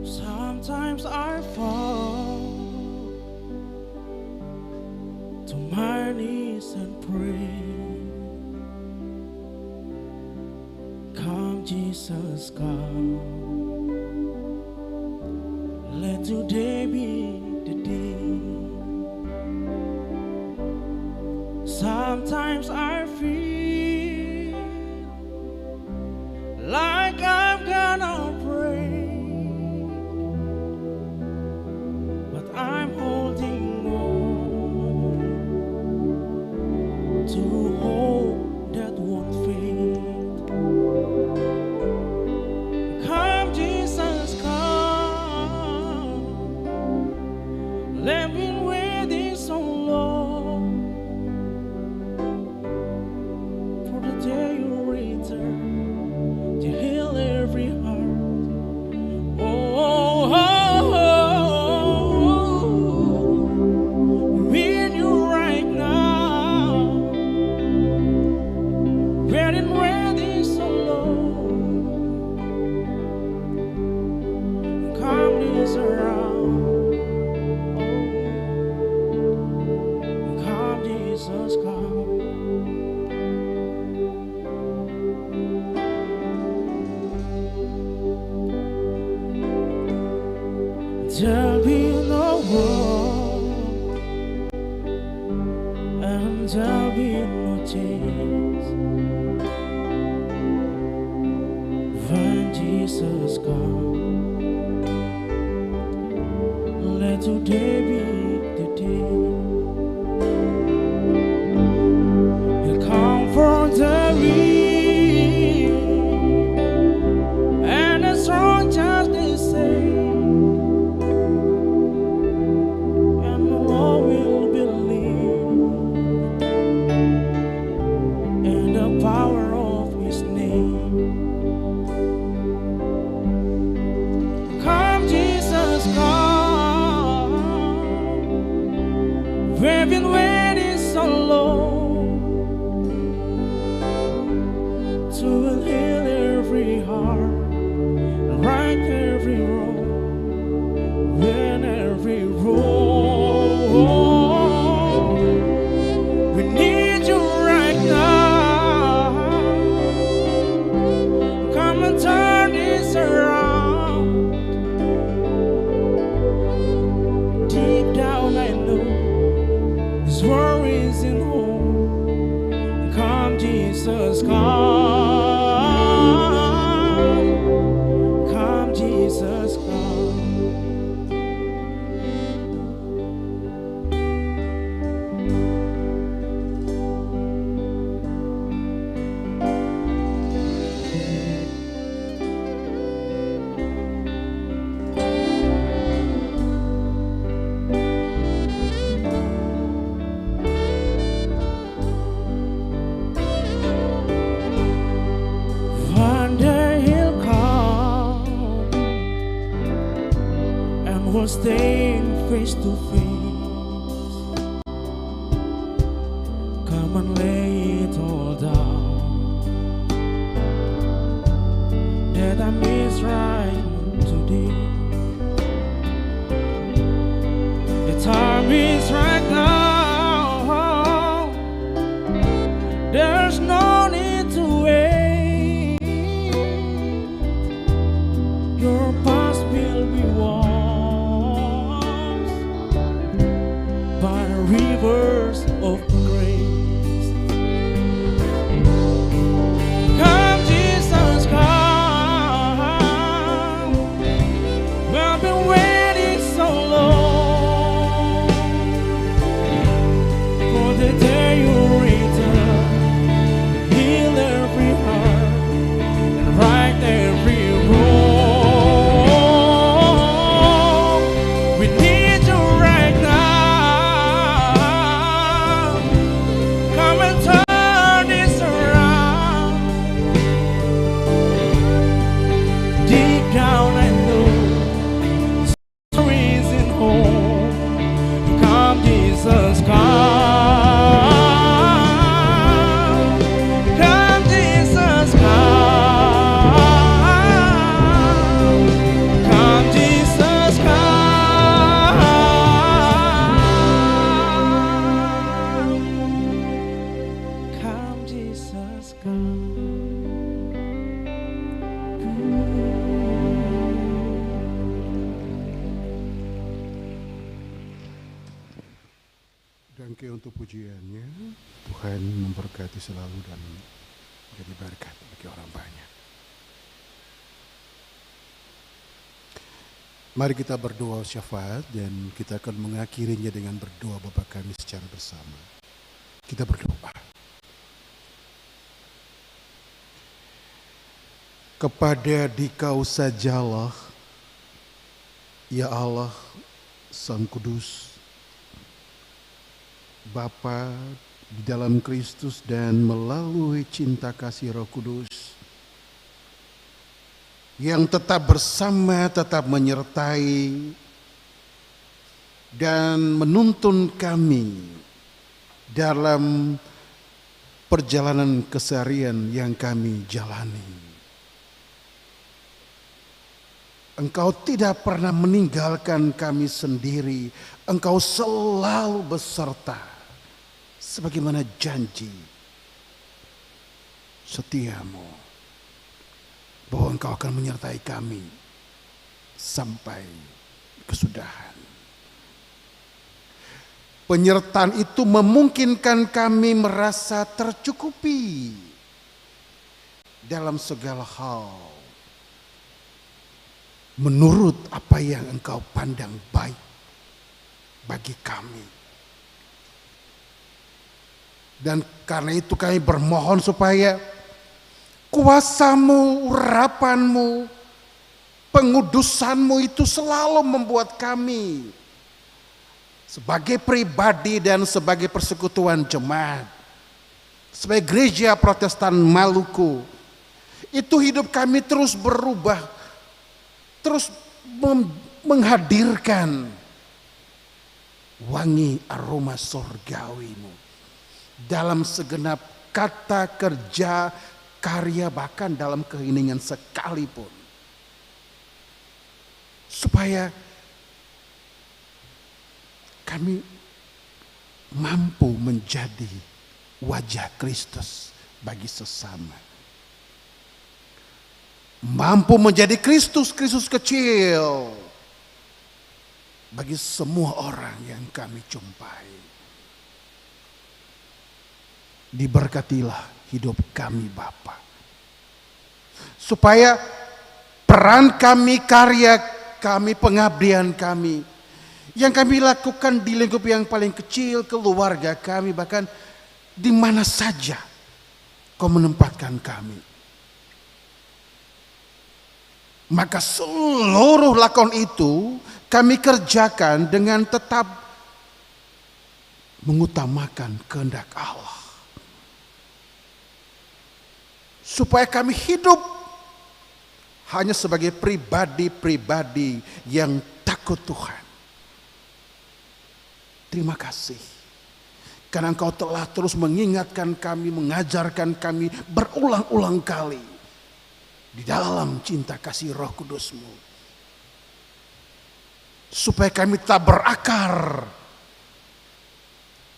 Sometimes I fall to my knees and pray. Come, Jesus, come. Let today be the day. Sometimes I feel like I'm gonna break. I'm holding on to hope that won't fade. Come, Jesus, come. Let me waiting so long for the day you return to heal every heart. Oh, oh. There'll be no war, and there'll be no change when Jesus comes. Let today be the day. He'll come for the weak and the strong, just the same. Power of His name. Come, Jesus, come. We've been waiting so long to heal every heart, right every wrong, win every wrong. We need you right now. Turn this around. Deep down I know this world isn't home. Come, Jesus, come. Come, Jesus, come. We'll stay face to face. Come and lay it all down. That I miss right today. The time is right now. untuk pujiannya. Tuhan memberkati selalu dan menjadi berkat bagi orang banyak. Mari kita berdoa syafaat dan kita akan mengakhirinya dengan berdoa Bapa kami secara bersama. Kita berdoa. Kepada Dikau sajalah, ya Allah Sang Kudus, Bapa di dalam Kristus dan melalui cinta kasih Roh Kudus, yang tetap bersama, tetap menyertai dan menuntun kami dalam perjalanan keseharian yang kami jalani. Engkau tidak pernah meninggalkan kami sendiri. Engkau selalu beserta, sebagaimana janji setiamu, bahwa Engkau akan menyertai kami sampai kesudahan. Penyertaan itu memungkinkan kami merasa tercukupi dalam segala hal, menurut apa yang Engkau pandang baik bagi kami. Dan karena itu kami bermohon supaya kuasa-Mu, urapan-Mu, pengudusan-Mu itu selalu membuat kami sebagai pribadi dan sebagai persekutuan jemaat, sebagai gereja Protestan Maluku, itu hidup kami terus berubah, terus menghadirkan wangi aroma surgawi-Mu dalam segenap kata, kerja, karya, bahkan dalam keheningan sekalipun, supaya kami mampu menjadi wajah Kristus bagi sesama, mampu menjadi Kristus kecil bagi semua orang yang kami jumpai. Diberkatilah hidup kami Bapa, supaya peran kami, karya kami, pengabdian kami yang kami lakukan di lingkup yang paling kecil, keluarga kami, bahkan di mana saja Kau menempatkan kami, maka seluruh lakon itu kami kerjakan dengan tetap mengutamakan kehendak Allah, supaya kami hidup hanya sebagai pribadi-pribadi yang takut Tuhan. Terima kasih karena Engkau telah terus mengingatkan kami, mengajarkan kami berulang-ulang kali di dalam cinta kasih Roh Kudus-Mu, supaya kami tak berakar,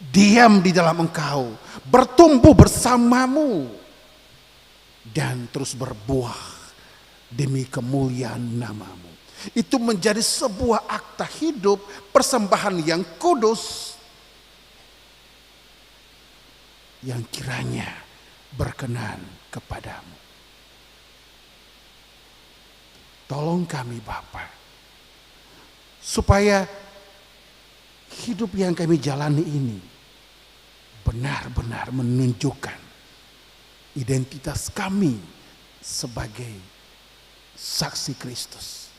diam di dalam Engkau, bertumbuh bersama-Mu, dan terus berbuah demi kemuliaan nama-Mu. Itu menjadi sebuah akta hidup, persembahan yang kudus, yang kiranya berkenan kepadamu. Tolong kami Bapa, supaya hidup yang kami jalani ini benar-benar menunjukkan identitas kami sebagai saksi Kristus,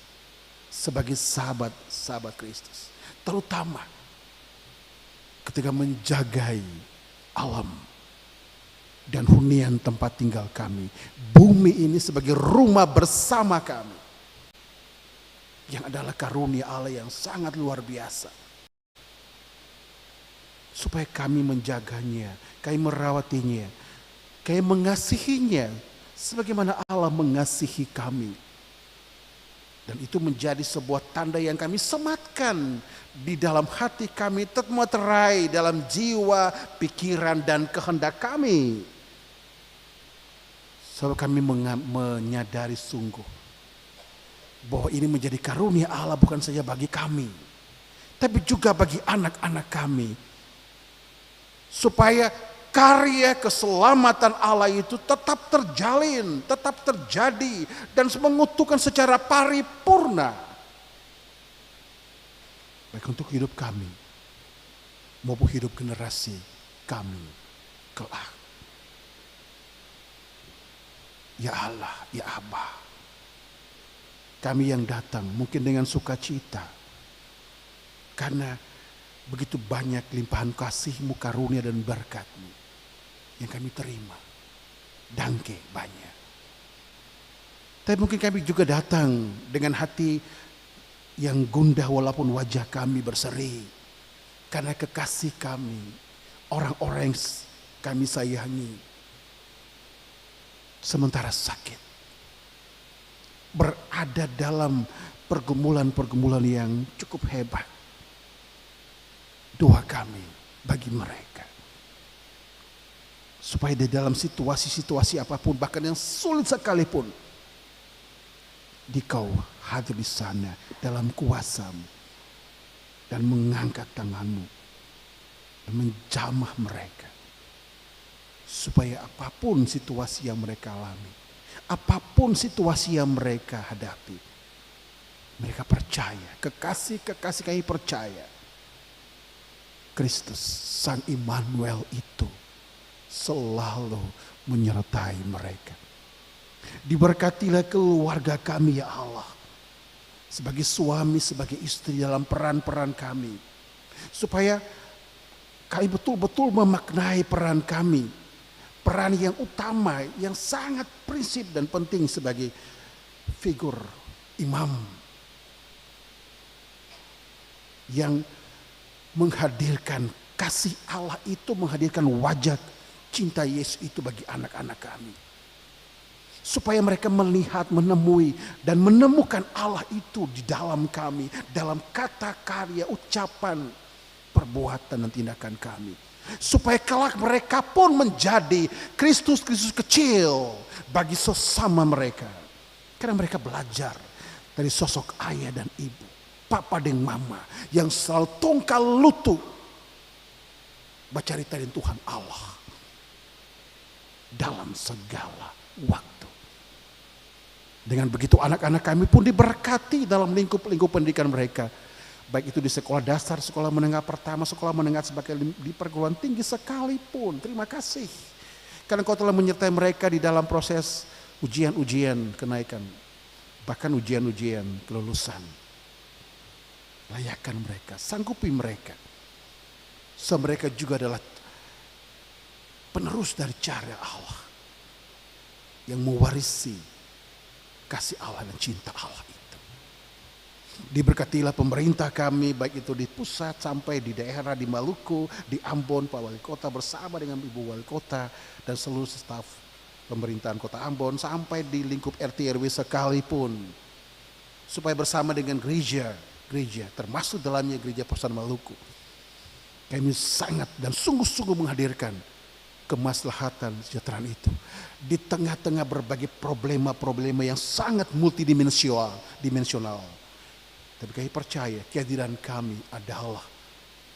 sebagai sahabat-sahabat Kristus, terutama ketika menjagai alam dan hunian tempat tinggal kami, bumi ini sebagai rumah bersama kami, yang adalah karunia Allah yang sangat luar biasa, supaya kami menjaganya, kami merawatinya, kami mengasihinya sebagaimana Allah mengasihi kami. Dan itu menjadi sebuah tanda yang kami sematkan di dalam hati kami, termeterai dalam jiwa, pikiran, dan kehendak kami. Sebab kami menyadari sungguh bahwa ini menjadi karunia Allah bukan saja bagi kami, tapi juga bagi anak-anak kami supaya karya keselamatan Allah itu tetap terjalin, tetap terjadi, dan mengutuhkan secara paripurna. Baik untuk hidup kami, maupun hidup generasi kami kelak. Ya Allah, ya Abah, kami yang datang mungkin dengan sukacita, karena begitu banyak limpahan kasih-Mu, karunia dan berkat-Mu yang kami terima. Dangke banyak. Tapi mungkin kami juga datang dengan hati yang gundah walaupun wajah kami berseri. Karena kekasih kami, orang-orang yang kami sayangi, sementara sakit, berada dalam pergumulan-pergumulan yang cukup hebat. Doa kami bagi mereka, supaya di dalam situasi-situasi apapun, bahkan yang sulit sekalipun, Dikau hadir di sana dalam kuasa-Mu dan mengangkat tangan-Mu dan menjamah mereka, supaya apapun situasi yang mereka alami, apapun situasi yang mereka hadapi, mereka percaya, kekasih-kekasih kami percaya, Kristus Sang Immanuel itu selalu menyertai mereka. Diberkatilah keluarga kami ya Allah, sebagai suami, sebagai istri dalam peran-peran kami, supaya kami betul-betul memaknai peran kami, peran yang utama, yang sangat prinsip dan penting sebagai figur imam yang menghadirkan kasih Allah itu, menghadirkan wajah cinta Yesus itu bagi anak-anak kami. Supaya mereka melihat, menemui, dan menemukan Allah itu di dalam kami, dalam kata, karya, ucapan, perbuatan, dan tindakan kami. Supaya kelak mereka pun menjadi Kristus-Kristus kecil bagi sesama mereka. Karena mereka belajar dari sosok ayah dan ibu, papa dan mama, yang selalu tungkal lutut bercerita dengan Tuhan Allah dalam segala waktu. Dengan begitu anak-anak kami pun diberkati dalam lingkup-lingkup pendidikan mereka, baik itu di sekolah dasar, sekolah menengah pertama, sekolah menengah, sebagai di perguruan tinggi sekalipun. Terima kasih karena Kau telah menyertai mereka di dalam proses ujian-ujian kenaikan, bahkan ujian-ujian kelulusan. Layakan mereka, sanggupi mereka, so mereka juga adalah penerus dari cara Allah yang mewarisi kasih Allah dan cinta Allah itu. Diberkatilah pemerintah kami, baik itu di pusat sampai di daerah, di Maluku, di Ambon, Pak Wali Kota bersama dengan Ibu Wali Kota dan seluruh staf pemerintahan Kota Ambon, sampai di lingkup RT RW sekalipun, supaya bersama dengan gereja, termasuk dalamnya Gereja Persatuan Maluku, kami sangat dan sungguh-sungguh menghadirkan kemaslahatan kesejahteraan itu di tengah-tengah berbagai problema-problema yang sangat multidimensional. Tapi kami percaya kehadiran kami adalah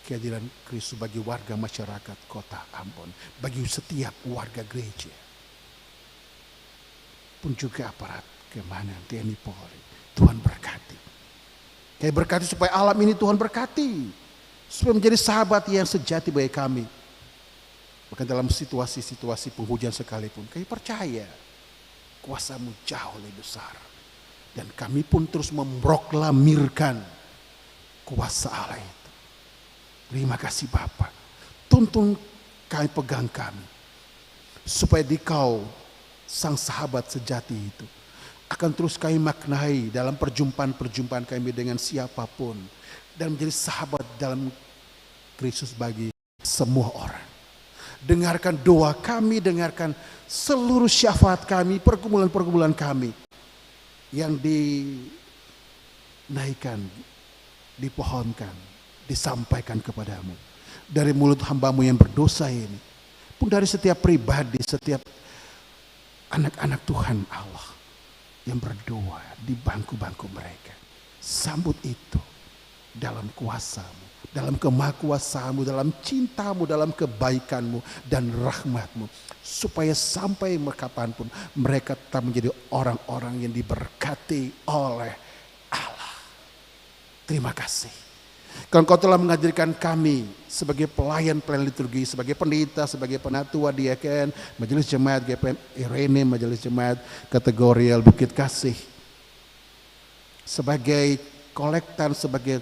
kehadiran Kristus bagi warga masyarakat Kota Ambon, bagi setiap warga gereja, pun juga aparat keamanan TNI Polri. Tuhan berkati. Kami berkati supaya alam ini Tuhan berkati, supaya menjadi sahabat yang sejati bagi kami. Bahkan dalam situasi-situasi penghujan sekalipun, kami percaya kuasa-Mu jauh lebih besar. Dan kami pun terus memproklamirkan kuasa Allah itu. Terima kasih Bapa. Tuntun kami, pegang kami, supaya Dikau Sang sahabat sejati itu akan terus kami maknai dalam perjumpaan-perjumpaan kami dengan siapapun, dan menjadi sahabat dalam Kristus bagi semua orang. Dengarkan doa kami, dengarkan seluruh syafaat kami, pergumulan-pergumulan kami yang dinaikkan, dipohonkan, disampaikan kepadamu dari mulut hamba-Mu yang berdosa ini, pun dari setiap pribadi, setiap anak-anak Tuhan Allah yang berdoa di bangku-bangku mereka. Sambut itu dalam kuasa-Mu, dalam kemahakuasa-Mu, dalam cinta-Mu, dalam kebaikan-Mu dan rahmat-Mu, supaya sampai kapanpun mereka tetap menjadi orang-orang yang diberkati oleh Allah. Terima kasih. Karena Kau telah menghadirkan kami sebagai pelayan-pelayan liturgi, sebagai pendeta, sebagai penatua diaken, majelis jemaat GPM Irene, majelis jemaat kategorial Bukit Kasih, sebagai kolektan, sebagai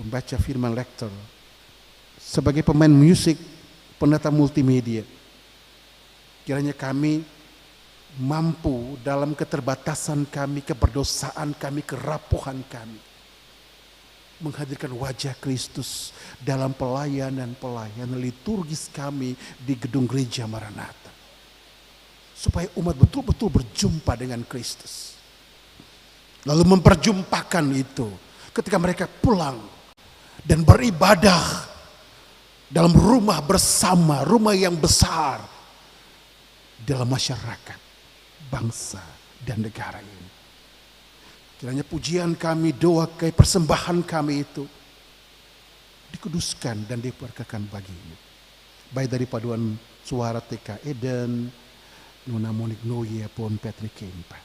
pembaca firman lektor, sebagai pemain musik, penata multimedia. Kiranya kami mampu dalam keterbatasan kami, keberdosaan kami, kerapuhan kami, menghadirkan wajah Kristus dalam pelayanan liturgis kami di gedung gereja Maranatha. Supaya umat betul-betul berjumpa dengan Kristus. Lalu memperjumpakan itu ketika mereka pulang dan beribadah dalam rumah bersama, rumah yang besar dalam masyarakat, bangsa dan negara ini. Kiranya pujian kami, doa kami, persembahan kami itu dikuduskan dan diberkahkan bagi-Mu. Baik dari paduan suara TK Eden, Nona Monik Noye pun Patrick Kempa.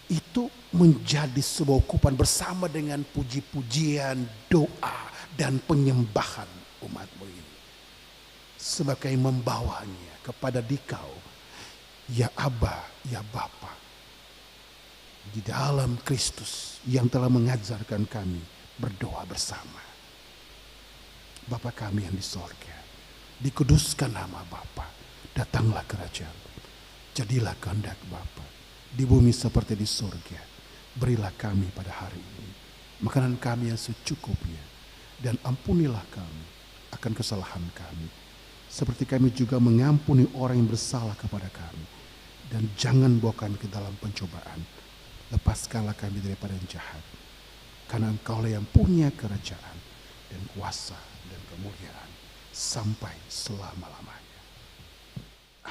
Itu menjadi sebuah ukupan bersama dengan puji-pujian, doa dan penyembahan umat-Mu ini. Sebagai membawanya kepada Dikau, ya Aba, ya Bapa. Di dalam Kristus yang telah mengajarkan kami berdoa bersama. Bapa kami yang di sorga, dikuduskan nama Bapa, datanglah kerajaan, jadilah kehendak Bapa di bumi seperti di sorga. Berilah kami pada hari ini makanan kami yang secukupnya, dan ampunilah kami akan kesalahan kami, seperti kami juga mengampuni orang yang bersalah kepada kami. Dan jangan bawa kami ke dalam pencobaan, lepaskanlah kami daripada yang jahat, karena Engkaulah yang punya kerajaan dan kuasa dan kemuliaan sampai selama-lamanya.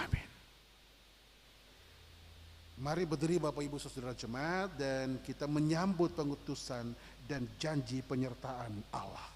Amin. Mari berdiri Bapak Ibu Saudara Jemaat, dan kita menyambut pengutusan dan janji penyertaan Allah.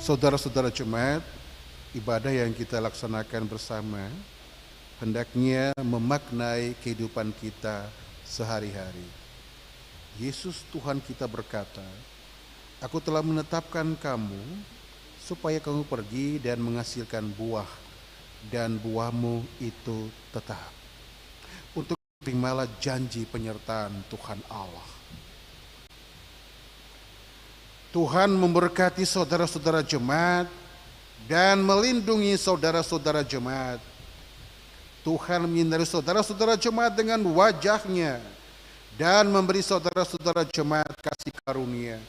Saudara-saudara jemaat, ibadah yang kita laksanakan bersama hendaknya memaknai kehidupan kita sehari-hari. Yesus Tuhan kita berkata, "Aku telah menetapkan kamu supaya kamu pergi dan menghasilkan buah, dan buahmu itu tetap." Untuk terimalah janji penyertaan Tuhan Allah. Tuhan memberkati saudara-saudara jemaat dan melindungi saudara-saudara jemaat. Tuhan menyinari saudara-saudara jemaat dengan wajah-Nya dan memberi saudara-saudara jemaat kasih karunia.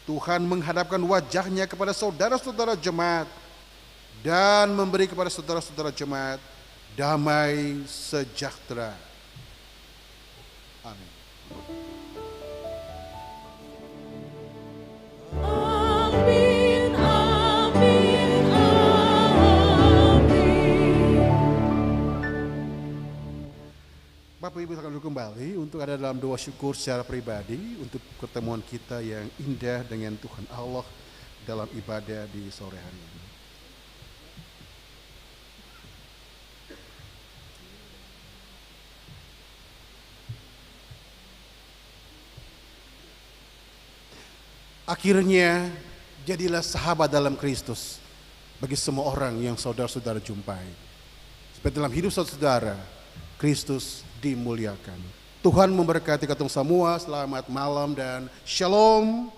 Tuhan menghadapkan wajahnya kepada saudara-saudara jemaat dan memberi kepada saudara-saudara jemaat damai sejahtera. Amin. Amin, amin, amin. Bapak Ibu akan kembali untuk ada dalam doa syukur secara pribadi untuk pertemuan kita yang indah dengan Tuhan Allah dalam ibadah di sore hari ini. Akhirnya jadilah sahabat dalam Kristus bagi semua orang yang saudara-saudara jumpai. Seperti dalam hidup saudara, Kristus dimuliakan. Tuhan memberkati kita semua. Selamat malam dan shalom.